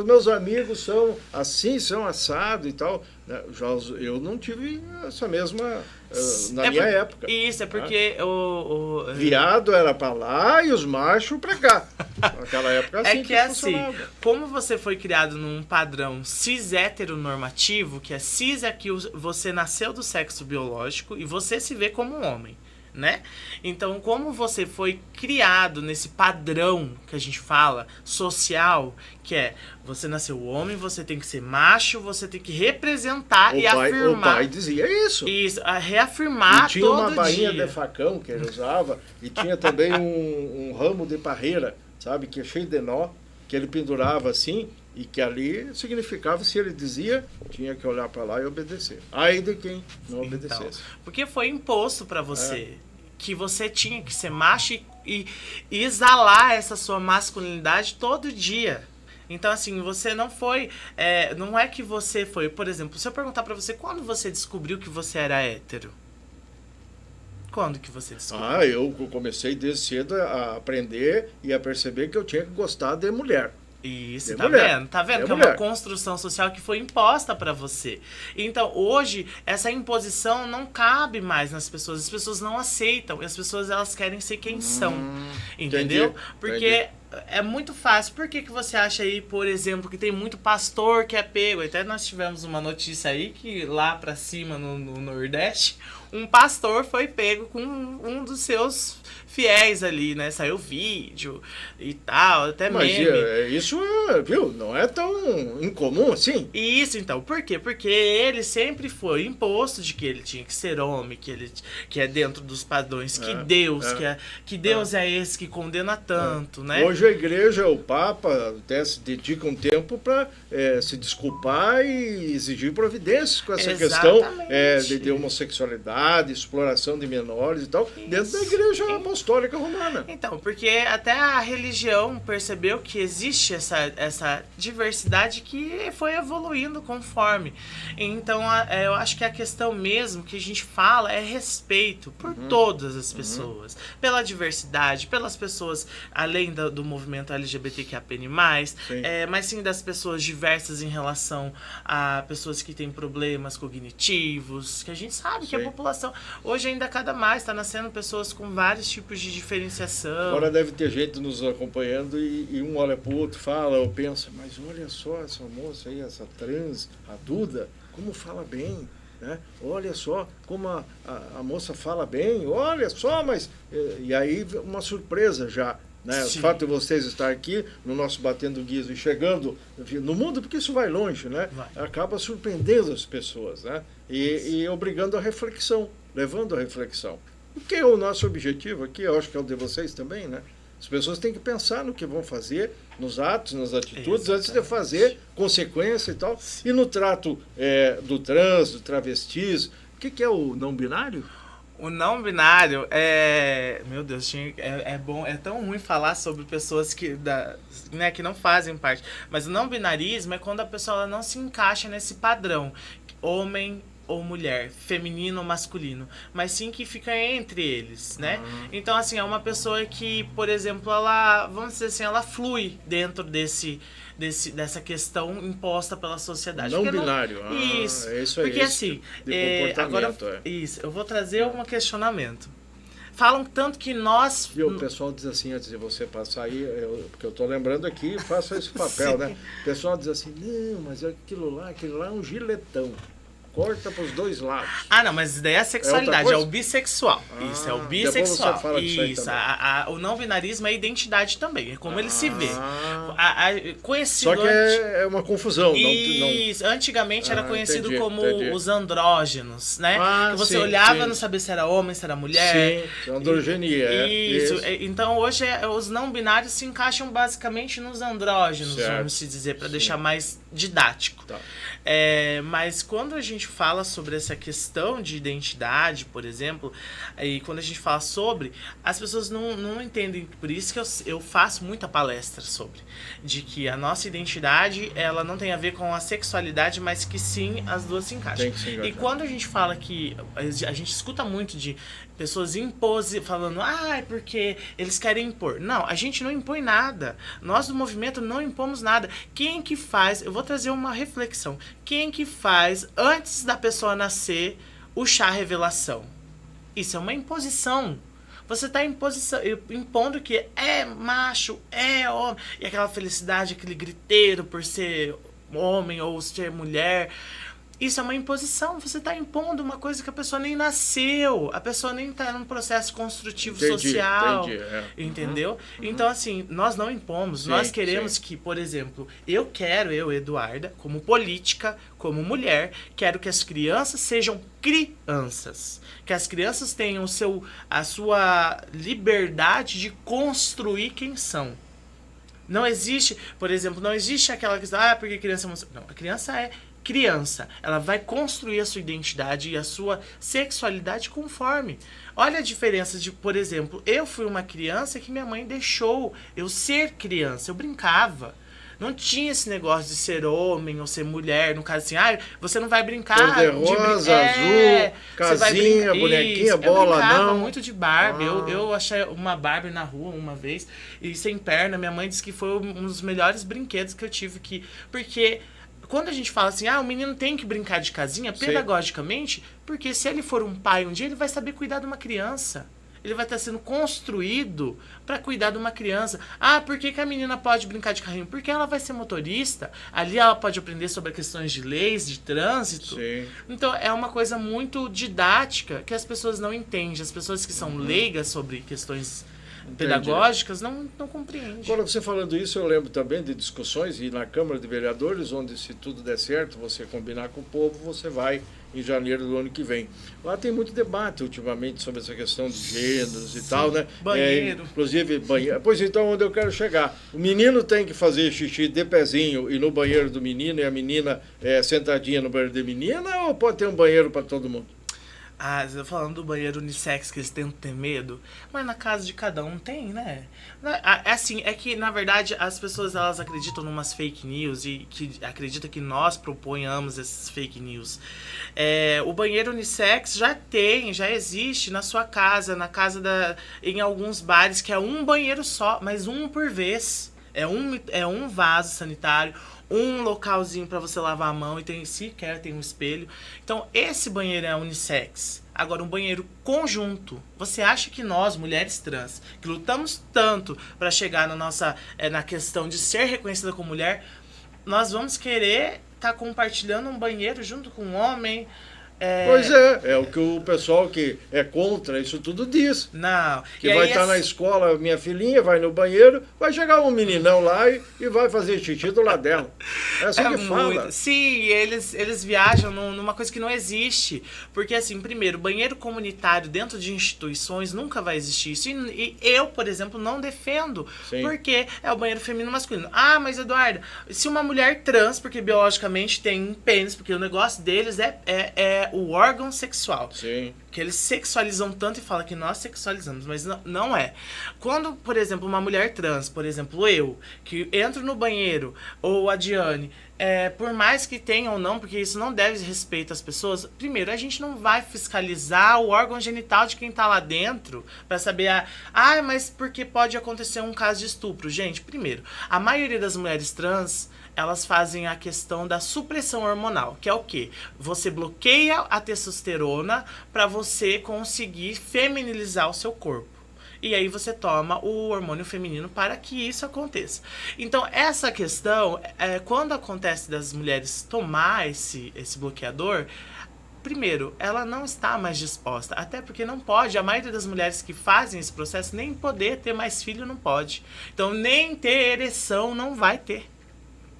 meus amigos são assim, são assado e tal. Eu não tive essa mesma na minha época. Isso, é porque o viado era pra lá e os machos pra cá. Naquela época assim que assim, como você foi criado num padrão cis heteronormativo, que é cis é que você nasceu do sexo biológico e você se vê como um homem, né? Então, como você foi criado nesse padrão que a gente fala, social, que é você nasceu homem, você tem que ser macho, você tem que representar afirmar. O pai dizia isso. Isso, reafirmar todo dia. E tinha uma bainha de facão que ele usava e tinha também um ramo de parreira, sabe, que é cheio de nó, que ele pendurava assim e que ali significava, se ele dizia, tinha que olhar para lá e obedecer. Aí de quem não obedecesse. Porque foi imposto para você que você tinha que ser macho e exalar essa sua masculinidade todo dia. Então, assim, você não foi... não é que você foi... Por exemplo, se eu perguntar pra você, quando você descobriu que você era hétero? Quando que você descobriu? Eu comecei desde cedo a aprender e a perceber que eu tinha que gostar de mulher. Isso, tá vendo? Tá vendo que é uma construção social que foi imposta pra você. Então, hoje, essa imposição não cabe mais nas pessoas. As pessoas não aceitam. E as pessoas, elas querem ser quem são. Entendeu? Porque é muito fácil. Por que você acha aí, por exemplo, que tem muito pastor que é pego? Até nós tivemos uma notícia aí que lá pra cima, no Nordeste, um pastor foi pego com um dos seus fiéis ali, né? Saiu vídeo e tal, até meme. Mas isso, viu, não é tão incomum assim. Isso, então. Por quê? Porque ele sempre foi imposto de que ele tinha que ser homem, que é dentro dos padrões, que Deus é esse que condena tanto, né? Hoje a igreja, o Papa, até se dedica um tempo para se desculpar e exigir providências com essa questão de homossexualidade, exploração de menores e tal, dentro da igreja apostólica romana. Então, porque até a religião percebeu que existe essa diversidade que foi evoluindo conforme. Então, eu acho que a questão mesmo que a gente fala é respeito por todas as pessoas, pela diversidade, pelas pessoas além do movimento LGBTQIA+, mas sim das pessoas diversas em relação a pessoas que têm problemas cognitivos, que a gente sabe que a população hoje ainda cada mais está nascendo pessoas com vários tipos de diferenciação. Agora deve ter gente nos acompanhando e um olha pro outro, fala ou pensa, mas olha só essa moça aí, essa trans, a Duda, como fala bem, né? Olha só como a moça fala bem, olha só, mas... E aí uma surpresa já, né? O fato de vocês estar aqui no nosso Batendo Guizo e chegando no mundo, porque isso vai longe, né? Acaba surpreendendo as pessoas, né? E obrigando a reflexão, levando a reflexão. O que é o nosso objetivo aqui, eu acho que é o de vocês também, né? As pessoas têm que pensar no que vão fazer, nos atos, nas atitudes, antes de fazer consequência e tal. E no trato do trans, do travestis, o que é o não binário? O não binário meu Deus, é tão ruim falar sobre pessoas que não fazem parte. Mas o não binarismo é quando a pessoa ela não se encaixa nesse padrão. Homem ou mulher, feminino ou masculino, mas sim que fica entre eles, né? Então, assim, é uma pessoa que, por exemplo, ela, vamos dizer assim, ela flui dentro dessa questão imposta pela sociedade. Não binário. Isso. É isso aí. Porque assim, agora, isso, eu vou trazer um questionamento. Falam tanto que nós... E o pessoal diz assim, antes de você passar aí, porque eu estou lembrando aqui, faça esse papel, né? O pessoal diz assim, não, mas aquilo lá é um giletão. Corta para os dois lados. Não, mas isso daí é a sexualidade, é o bissexual. Isso, é o bissexual. Você fala isso, o não binarismo é identidade também, é como ele se vê. Conhecido só que é uma confusão. Isso, antigamente era conhecido como os andrógenos, né? Que você olhava e não sabia se era homem, se era mulher. Sim, androgenia. Isso, então hoje os não binários se encaixam basicamente nos andrógenos, vamos se dizer, para deixar mais didático. Tá. Mas quando a gente fala sobre essa questão de identidade, por exemplo, e quando a gente fala sobre, as pessoas não entendem. Por isso que eu faço muita palestra sobre, de que a nossa identidade, ela não tem a ver com a sexualidade, mas que sim, as duas se encaixam. E quando a gente fala que, a gente escuta muito de pessoas falando, porque eles querem impor. Não, a gente não impõe nada. Nós do movimento não impomos nada. Quem que faz, eu vou trazer uma reflexão, quem que faz, antes da pessoa nascer, o chá revelação? Isso é uma imposição. Você está impondo que é macho, é homem, e aquela felicidade, aquele griteiro por ser homem ou ser mulher. Isso é uma imposição, você está impondo uma coisa que a pessoa nem nasceu, a pessoa nem está num processo construtivo social, entendeu? Então, assim, nós não impomos, nós queremos que, por exemplo, eu, Eduarda, como política, como mulher, quero que as crianças sejam crianças, que as crianças tenham a sua liberdade de construir quem são. Não existe, por exemplo, não existe aquela questão, porque criança... Não, a criança é criança, ela vai construir a sua identidade e a sua sexualidade conforme. Olha a diferença de, por exemplo, eu fui uma criança que minha mãe deixou eu ser criança, eu brincava, Não tinha esse negócio de ser homem ou ser mulher, no caso assim, você não vai brincar rosa, azul, casinha, bonequinha, bola, eu brincava não. muito de Barbie. Eu achei uma Barbie na rua uma vez, e sem perna, minha mãe disse que foi um dos melhores brinquedos que eu tive aqui. Porque quando a gente fala assim, o menino tem que brincar de casinha, pedagogicamente, porque se ele for um pai um dia, ele vai saber cuidar de uma criança. Ele vai estar sendo construído para cuidar de uma criança. Por que a menina pode brincar de carrinho? Porque ela vai ser motorista. Ali ela pode aprender sobre questões de leis, de trânsito. Sim. Então, é uma coisa muito didática que as pessoas não entendem. As pessoas que são leigas sobre questões pedagógicas não compreendem. Agora, você falando isso, eu lembro também de discussões e na Câmara de Vereadores, onde se tudo der certo, você combinar com o povo, você vai em janeiro do ano que vem. Lá tem muito debate ultimamente sobre essa questão de gêneros e tal, né? Banheiro. Inclusive, banheiro. Pois então, onde eu quero chegar? O menino tem que fazer xixi de pezinho e no banheiro do menino, e a menina sentadinha no banheiro de menina, ou pode ter um banheiro para todo mundo? Você tá falando do banheiro unissex que eles tentam ter medo, mas na casa de cada um tem, né? É que, na verdade, as pessoas elas acreditam numas fake news e que acreditam que nós proponhamos esses fake news. O banheiro unissex já existe na sua casa, em alguns bares, que é um banheiro só, mas um por vez. É um vaso sanitário, um localzinho para você lavar a mão e tem um espelho. Então, esse banheiro é unissex. Agora, um banheiro conjunto. Você acha que nós, mulheres trans, que lutamos tanto para chegar na questão de ser reconhecida como mulher, nós vamos querer estar compartilhando um banheiro junto com um homem? Pois é o que o pessoal que é contra isso tudo diz. Não. Que vai estar na escola, minha filhinha vai no banheiro, vai chegar um meninão lá e vai fazer xixi do lado dela. É assim que fala. Sim, eles viajam numa coisa que não existe. Porque, assim, primeiro, banheiro comunitário dentro de instituições nunca vai existir isso. E eu, por exemplo, não defendo. Sim. Porque é o banheiro feminino masculino. Mas, Eduardo, se uma mulher trans, porque biologicamente tem um pênis, porque o negócio deles é o órgão sexual. Sim. Que eles sexualizam tanto e falam que nós sexualizamos, mas não é. Quando, por exemplo, uma mulher trans, por exemplo, eu, que entro no banheiro, ou a Diane, por mais que tenha ou não, porque isso não deve respeito às pessoas, primeiro, a gente não vai fiscalizar o órgão genital de quem tá lá dentro, pra saber, mas porque pode acontecer um caso de estupro. Gente, primeiro, a maioria das mulheres trans, elas fazem a questão da supressão hormonal, que é o quê? Você bloqueia a testosterona para você conseguir feminilizar o seu corpo. E aí você toma o hormônio feminino para que isso aconteça. Então, essa questão, quando acontece das mulheres tomar esse bloqueador, primeiro, ela não está mais disposta, até porque não pode. A maioria das mulheres que fazem esse processo, nem poder ter mais filho não pode. Então, nem ter ereção não vai ter.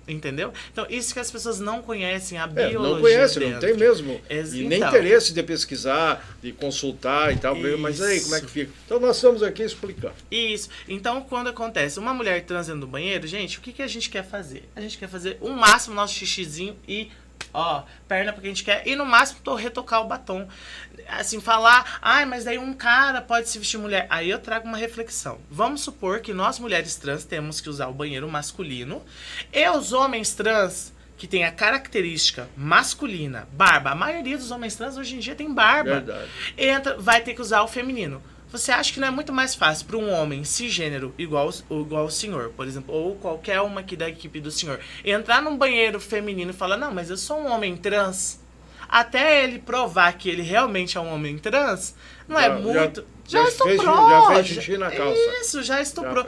Entendeu? Então, isso que as pessoas não conhecem, a biologia. Não conhecem, não tem mesmo. E nem interesse de pesquisar, de consultar e tal. Isso. Mas aí, como é que fica? Então, nós estamos aqui explicando. Isso. Então, quando acontece uma mulher trans dentro do banheiro, gente, o que a gente quer fazer? A gente quer fazer o máximo nosso xixizinho e perna porque a gente quer, e no máximo retocar o batom. Assim, falar, mas daí um cara pode se vestir mulher. Aí eu trago uma reflexão. Vamos supor que nós, mulheres trans, temos que usar o banheiro masculino, e os homens trans, que tem a característica masculina, barba, a maioria dos homens trans hoje em dia tem barba. Verdade. Vai ter que usar o feminino. Você acha que não é muito mais fácil para um homem cisgênero, igual o senhor, por exemplo, ou qualquer uma aqui da equipe do senhor, entrar num banheiro feminino e falar, não, mas eu sou um homem trans, até ele provar que ele realmente é um homem trans, não é muito... Já estuprou. Já fez xixi na calça. Isso, já estuprou.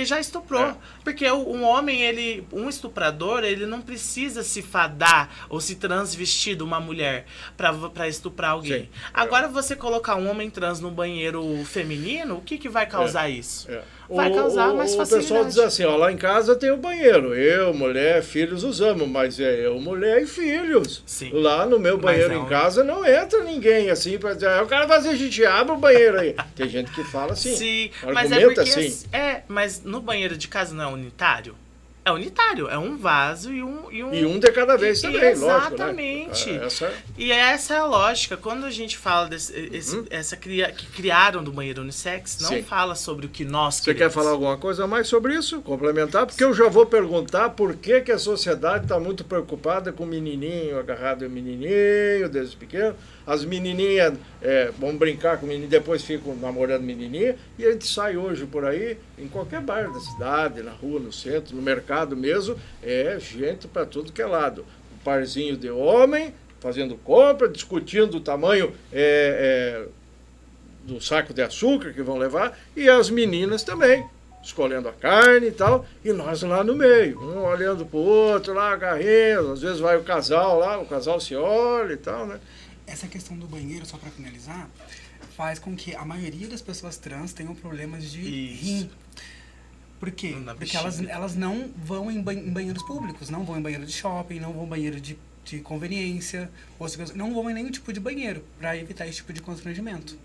Já estuprou. Porque um homem, um estuprador, ele não precisa se fadar ou se transvestir de uma mulher pra estuprar alguém. Sim. Agora, você colocar um homem trans no banheiro feminino, o que vai causar isso? Vai causar mais facilidade. O pessoal diz assim, lá em casa tem o banheiro. Eu, mulher, filhos usamos, mas eu, mulher e filhos. Sim. Lá no meu banheiro em casa não entra ninguém assim pra dizer, eu quero fazer xixi, abre o banheiro aí. Tem gente que fala assim. Sim, mas é porque assim. Mas no banheiro de casa não é unitário? É unitário, é um vaso e um... E um de cada vez também, exatamente. Lógico, né? E essa é a lógica. Quando a gente fala que criaram do banheiro unissex, não fala sobre o que nós queremos. Você quer falar alguma coisa mais sobre isso? Complementar? Porque eu já vou perguntar por que a sociedade está muito preocupada com o menininho agarrado ao menininho, desde pequeno. As menininhas vão brincar com o menino, depois ficam namorando menininha. E a gente sai hoje por aí, em qualquer bairro da cidade, na rua, no centro, no mercado mesmo, gente para tudo que é lado. Um parzinho de homem fazendo compra, discutindo o tamanho do saco de açúcar que vão levar, e as meninas também, escolhendo a carne e tal, e nós lá no meio, um olhando pro outro, lá agarrando, às vezes vai o casal lá, o casal se olha e tal, né? Essa questão do banheiro, só para finalizar, faz com que a maioria das pessoas trans tenham problemas de rim. Por quê? Porque elas não vão em banheiros públicos, não vão em banheiro de shopping, não vão em banheiro de conveniência, não vão em nenhum tipo de banheiro, para evitar esse tipo de constrangimento.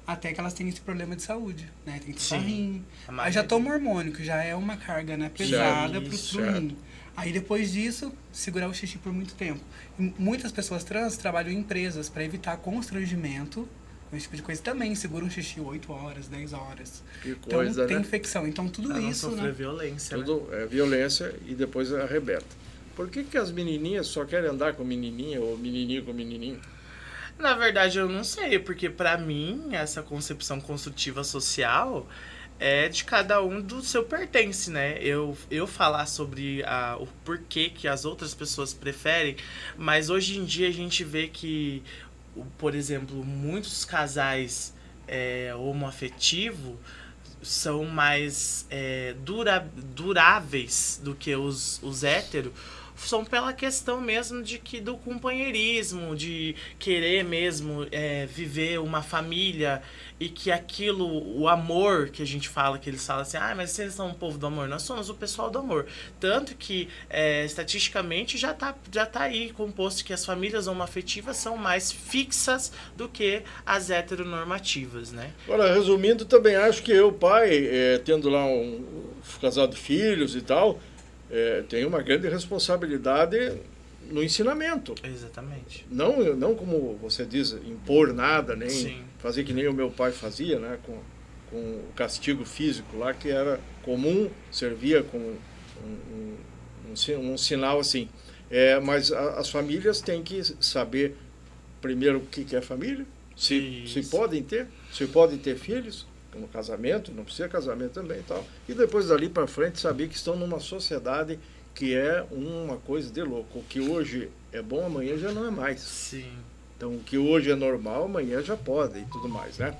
Até que elas tenham esse problema de saúde, né? Tem que ter rim. Aí já toma hormônio, que já é uma carga, né, pesada pro rim. Aí depois disso, segurar o xixi por muito tempo. E muitas pessoas trans trabalham em empresas para evitar constrangimento, esse tipo de coisa também, seguram o xixi 8 horas, 10 horas. Que coisa, então tem né? infecção. Então tudo não isso, sofrer né? violência, tudo é violência e depois arrebenta. Por que as menininhas só querem andar com menininha ou menininho com menininho? Na verdade, eu não sei, porque pra mim, essa concepção construtiva social é de cada um do seu pertence, né? Eu falar sobre o porquê que as outras pessoas preferem, mas hoje em dia a gente vê que, por exemplo, muitos casais homoafetivos são mais duráveis do que os héteros, são pela questão mesmo do companheirismo, de querer mesmo viver uma família, e que aquilo, o amor que a gente fala, que eles falam assim, mas vocês são um povo do amor, nós somos o pessoal do amor. Tanto que, estatisticamente, já tá aí composto que as famílias homoafetivas são mais fixas do que as heteronormativas, né? Agora, resumindo, também acho que eu, pai, tendo lá um casal de filhos e tal, tem uma grande responsabilidade no ensinamento. Exatamente. Não como você diz, impor nada, nem Sim. fazer que nem o meu pai fazia, né, com o castigo físico lá, que era comum, servia como um sinal assim. Mas as famílias têm que saber primeiro o que é família, se podem ter filhos, no casamento, não precisa casamento também e tal. E depois dali para frente saber que estão numa sociedade que é uma coisa de louco. O que hoje é bom, amanhã já não é mais. Sim. Então, o que hoje é normal, amanhã já pode e tudo mais, né?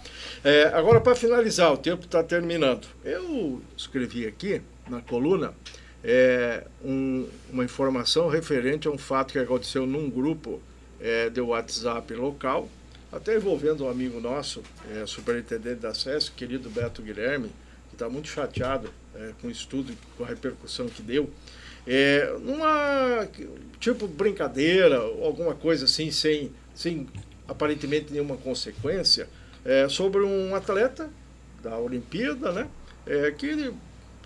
Agora, para finalizar, o tempo está terminando. Eu escrevi aqui, na coluna, uma informação referente a um fato que aconteceu num grupo de WhatsApp local, até envolvendo um amigo nosso, superintendente da SESC, querido Beto Guilherme, que está muito chateado com o estudo, com a repercussão que deu, numa tipo brincadeira, alguma coisa assim, sem aparentemente nenhuma consequência, sobre um atleta da Olimpíada, né, que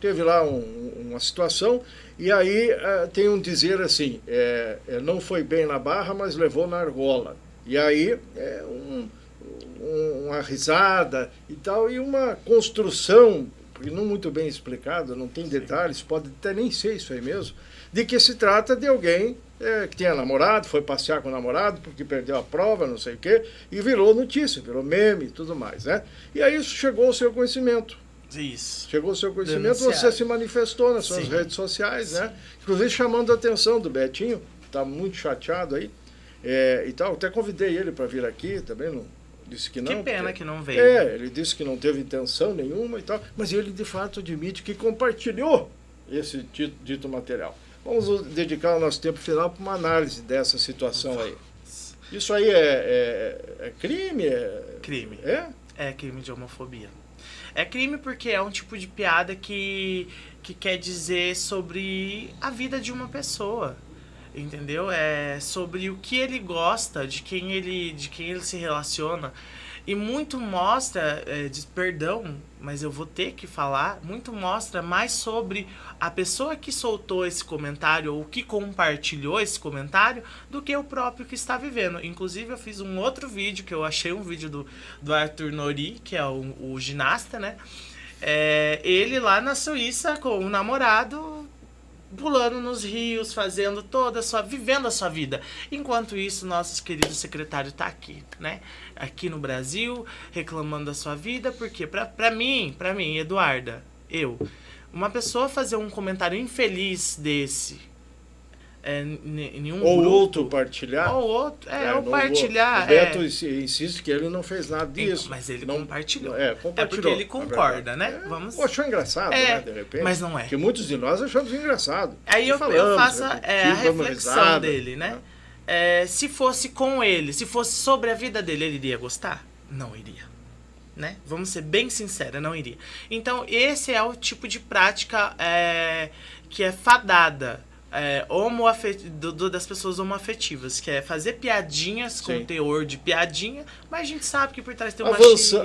teve lá uma situação, e aí tem um dizer assim, não foi bem na barra, mas levou na argola. E aí uma risada e tal, e uma construção, porque não muito bem explicada, não tem detalhes, pode até nem ser isso aí mesmo, de que se trata de alguém que tinha namorado, foi passear com o namorado porque perdeu a prova, não sei o quê, e virou notícia, virou meme e tudo mais, né? E aí isso chegou ao seu conhecimento. Isso. Chegou ao seu conhecimento, você se manifestou nas suas redes sociais, né? Inclusive chamando a atenção do Betinho, está muito chateado aí, e tal. Até convidei ele para vir aqui também, não disse que não. Que pena porque, que não veio. Ele disse que não teve intenção nenhuma e tal, mas ele de fato admite que compartilhou esse dito material. Vamos dedicar o nosso tempo final para uma análise dessa situação aí. Isso aí é crime? Crime. É crime de homofobia. É crime porque é um tipo de piada que quer dizer sobre a vida de uma pessoa. Entendeu? É sobre o que ele gosta, de quem ele se relaciona. E muito mostra, perdão, mas eu vou ter que falar, muito mostra mais sobre a pessoa que soltou esse comentário ou que compartilhou esse comentário do que o próprio que está vivendo. Inclusive, eu fiz um outro vídeo, que eu achei um vídeo do Arthur Nori, que é o ginasta, né? Ele lá na Suíça com o namorado, pulando nos rios, fazendo vivendo a sua vida. Enquanto isso, nosso querido secretário tá aqui, né? Aqui no Brasil, reclamando da sua vida, porque pra mim, Eduarda, uma pessoa fazer um comentário infeliz desse, nenhum ou grupo, outro partilhar. Ou outro, ou partilhar. O Beto insiste que ele não fez nada disso. Mas ele não, compartilhou. Compartilhou. É porque ele concorda, né? Achou engraçado, né, de repente. Mas não é. Porque muitos de nós achamos engraçado. Aí eu faço a reflexão dele, né? Se fosse com ele, se fosse sobre a vida dele, ele iria gostar? Não iria. Né? Vamos ser bem sinceros, não iria. Então, esse é o tipo de prática que é fadada. Das pessoas homoafetivas, que é fazer piadinhas com teor de piadinha, mas a gente sabe que por trás tem uma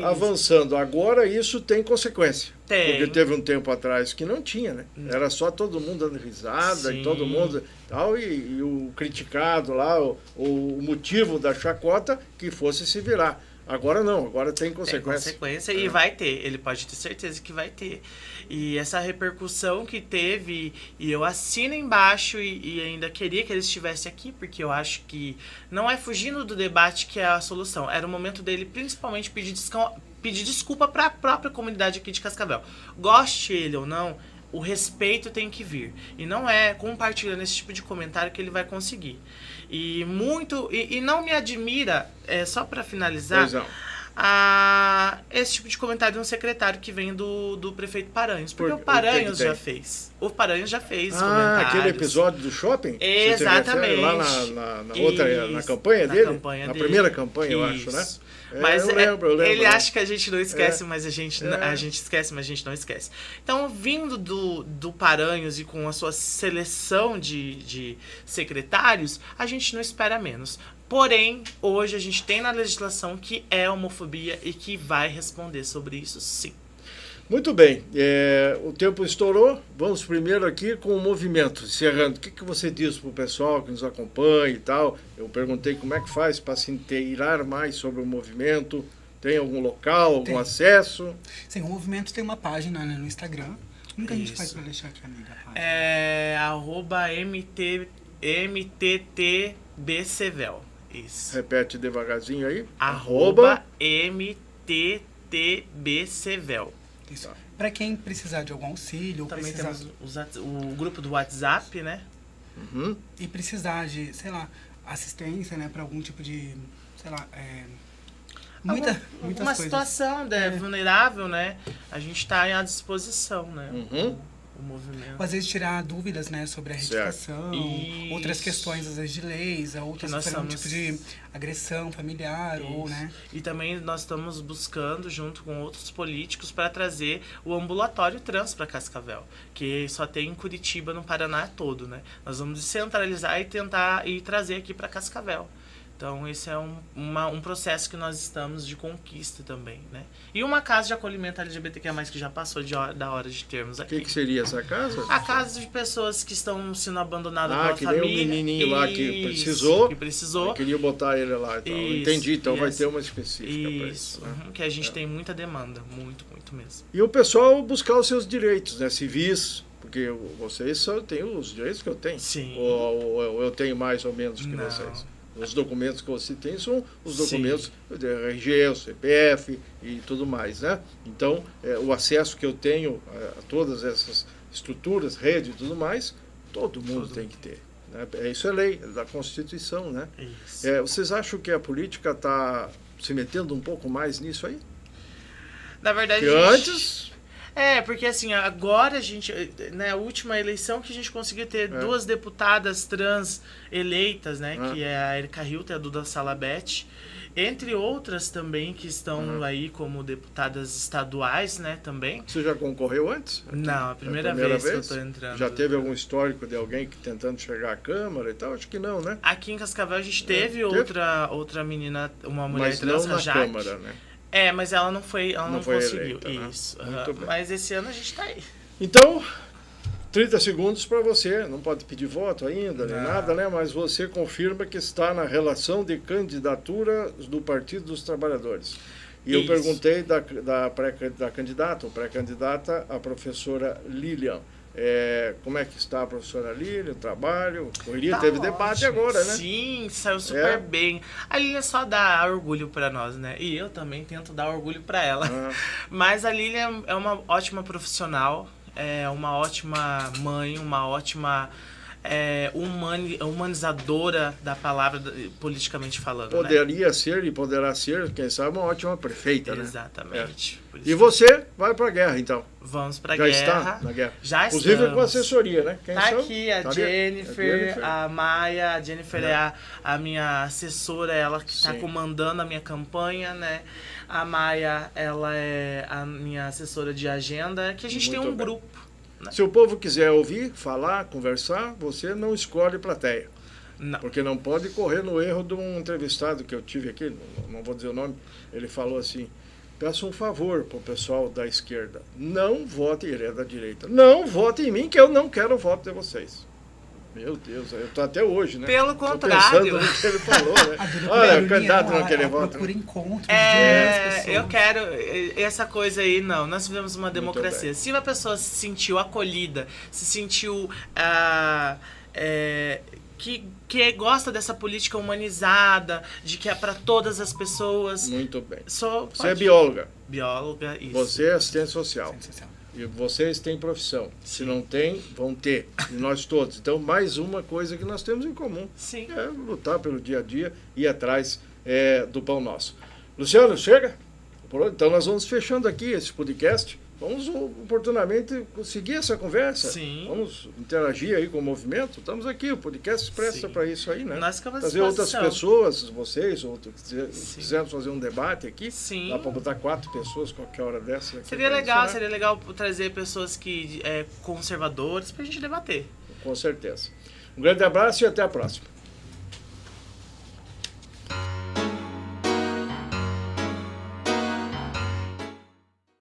avançando. Agora isso tem consequência. Porque teve um tempo atrás que não tinha, né? Era só todo mundo dando risada. Sim. E todo mundo tal, e o criticado lá, o motivo da chacota que fosse se virar. Agora não, agora tem consequência. Tem consequência e vai ter, ele pode ter certeza que vai ter. E essa repercussão que teve, e eu assino embaixo e ainda queria que ele estivesse aqui, porque eu acho que não é fugindo do debate que é a solução. Era o momento dele principalmente pedir desculpa para a própria comunidade aqui de Cascavel. Goste ele ou não, o respeito tem que vir. E não é compartilhando esse tipo de comentário que ele vai conseguir. E não me admira, só para finalizar, esse tipo de comentário de um secretário que vem do prefeito Paranhos. Porque o Paranhos já fez. O Paranhos já fez comentários. Aquele episódio do shopping? Exatamente. Lá na campanha dele? Na primeira campanha, eu acho, né? Mas eu lembro. Ele acha que a gente não esquece, mas a gente esquece, mas a gente não esquece. Então, vindo do Paranhos e com a sua seleção de secretários, a gente não espera menos. Porém, hoje a gente tem na legislação que é homofobia e que vai responder sobre isso, sim. Muito bem, o tempo estourou, vamos primeiro aqui com o movimento, encerrando. O que você diz para o pessoal que nos acompanha e tal? Eu perguntei como é que faz para se inteirar mais sobre o movimento, tem algum local, algum acesso? Sim, o movimento tem uma página, né, no Instagram. Como que a gente faz para deixar aqui, amiga? @mttbcevel. Isso. Repete devagarzinho aí. @mttbcevel. Isso. Para quem precisar de algum auxílio, também temos o grupo do WhatsApp, né? Uhum. E precisar de, sei lá, assistência, né, para algum tipo de, sei lá, muitas uma situação vulnerável, né? A gente está à disposição, né? Uhum. O movimento. Às vezes tirar dúvidas, né, sobre a retificação, outras questões, às vezes, de leis, outras algum tipo de agressão familiar, ou, né? E também nós estamos buscando, junto com outros políticos, para trazer o ambulatório trans para Cascavel, que só tem em Curitiba, no Paraná todo, né? Nós vamos descentralizar e tentar trazer aqui para Cascavel. Então, esse é um processo que nós estamos de conquista também, né? E uma casa de acolhimento LGBTQIA+, que já passou da hora de termos aqui. O que seria essa casa? A casa de pessoas que estão sendo abandonadas pela que família. Nem o menininho lá que precisou. Eu queria botar ele lá. Então. Entendi, então vai ter uma específica para isso. Né? Que a gente tem muita demanda, muito mesmo. E o pessoal buscar os seus direitos, né? Civis, porque vocês só têm os direitos que eu tenho. Sim. Ou eu tenho mais ou menos que vocês. Os documentos que você tem são os documentos de RG, o CPF e tudo mais, né? Então, o acesso que eu tenho a todas essas estruturas, rede e tudo mais, todo mundo tem que ter. Né? Isso é lei, é da Constituição, né? Isso. Vocês acham que a política está se metendo um pouco mais nisso aí? Na verdade, que antes... porque assim, agora a gente, a última eleição que a gente conseguiu ter 2 deputadas trans eleitas, né, que é a Erika Hilton e a Duda Salabete, entre outras também que estão aí como deputadas estaduais, né, também. Você já concorreu antes? Não, a primeira vez que eu estou entrando. Já teve algum histórico de alguém tentando chegar à Câmara e tal? Acho que não, né? Aqui em Cascavel a gente teve outra menina, uma mulher trans, a Jaque. Câmara, né? mas ela não conseguiu. Eleita, né? Isso. Mas esse ano a gente tá aí. Então, 30 segundos para você. Não pode pedir voto ainda, nem nada, né? Mas você confirma que está na relação de candidatura do Partido dos Trabalhadores. E eu perguntei da candidata ou pré-candidata, a professora Lilian. Como é que está a professora Lilian, o trabalho? Teve debate agora, né? Sim, saiu super bem. A Lilian só dá orgulho para nós, né? E eu também tento dar orgulho para ela. Mas a Lilian é uma ótima profissional, é uma ótima mãe, uma ótima humanizadora da palavra, politicamente falando. Poderia ser e poderá ser, quem sabe, uma ótima prefeita, Exatamente. né? E você vai para a guerra, então? Vamos para a guerra. Já está na guerra? Já inclusive estamos. com assessoria, né? Quem tá são? Aqui a Jennifer, a Maia. A Jennifer é a minha assessora, ela que está comandando a minha campanha, né? A Maia, ela é a minha assessora de agenda, que a gente tem um grupo. Né? Se o povo quiser ouvir, falar, conversar, você não escolhe plateia. Não. Porque não pode correr no erro de um entrevistado que eu tive aqui, não vou dizer o nome, ele falou assim: peço um favor para o pessoal da esquerda, não vote, ele é da direita, não vote em mim que eu não quero o voto de vocês. Meu Deus, eu estou até hoje, né? Pelo contrário. Pensando no que ele falou, né? Olha, o candidato não quer voto. Por encontro eu quero essa coisa aí, não. Nós vivemos uma democracia. Se uma pessoa se sentiu acolhida, se sentiu que gosta dessa política humanizada, de que é para todas as pessoas. Muito bem. Você é bióloga. Bióloga, isso. Você é assistente social. E vocês têm profissão. Se não tem, vão ter. E nós todos. Então, mais uma coisa que nós temos em comum. Sim. É lutar pelo dia a dia e ir atrás do pão nosso. Luciano, chega? Então, nós vamos fechando aqui esse podcast. Vamos oportunamente seguir essa conversa. Sim. Vamos interagir aí com o movimento. Estamos aqui, o podcast se presta para isso aí, né? Nós ficamos trazer outras pessoas, vocês, quisermos fazer um debate aqui. Sim. Dá para botar 4 pessoas qualquer hora dessa. Seria legal, seria legal trazer pessoas conservadoras para a gente debater. Com certeza. Um grande abraço e até a próxima.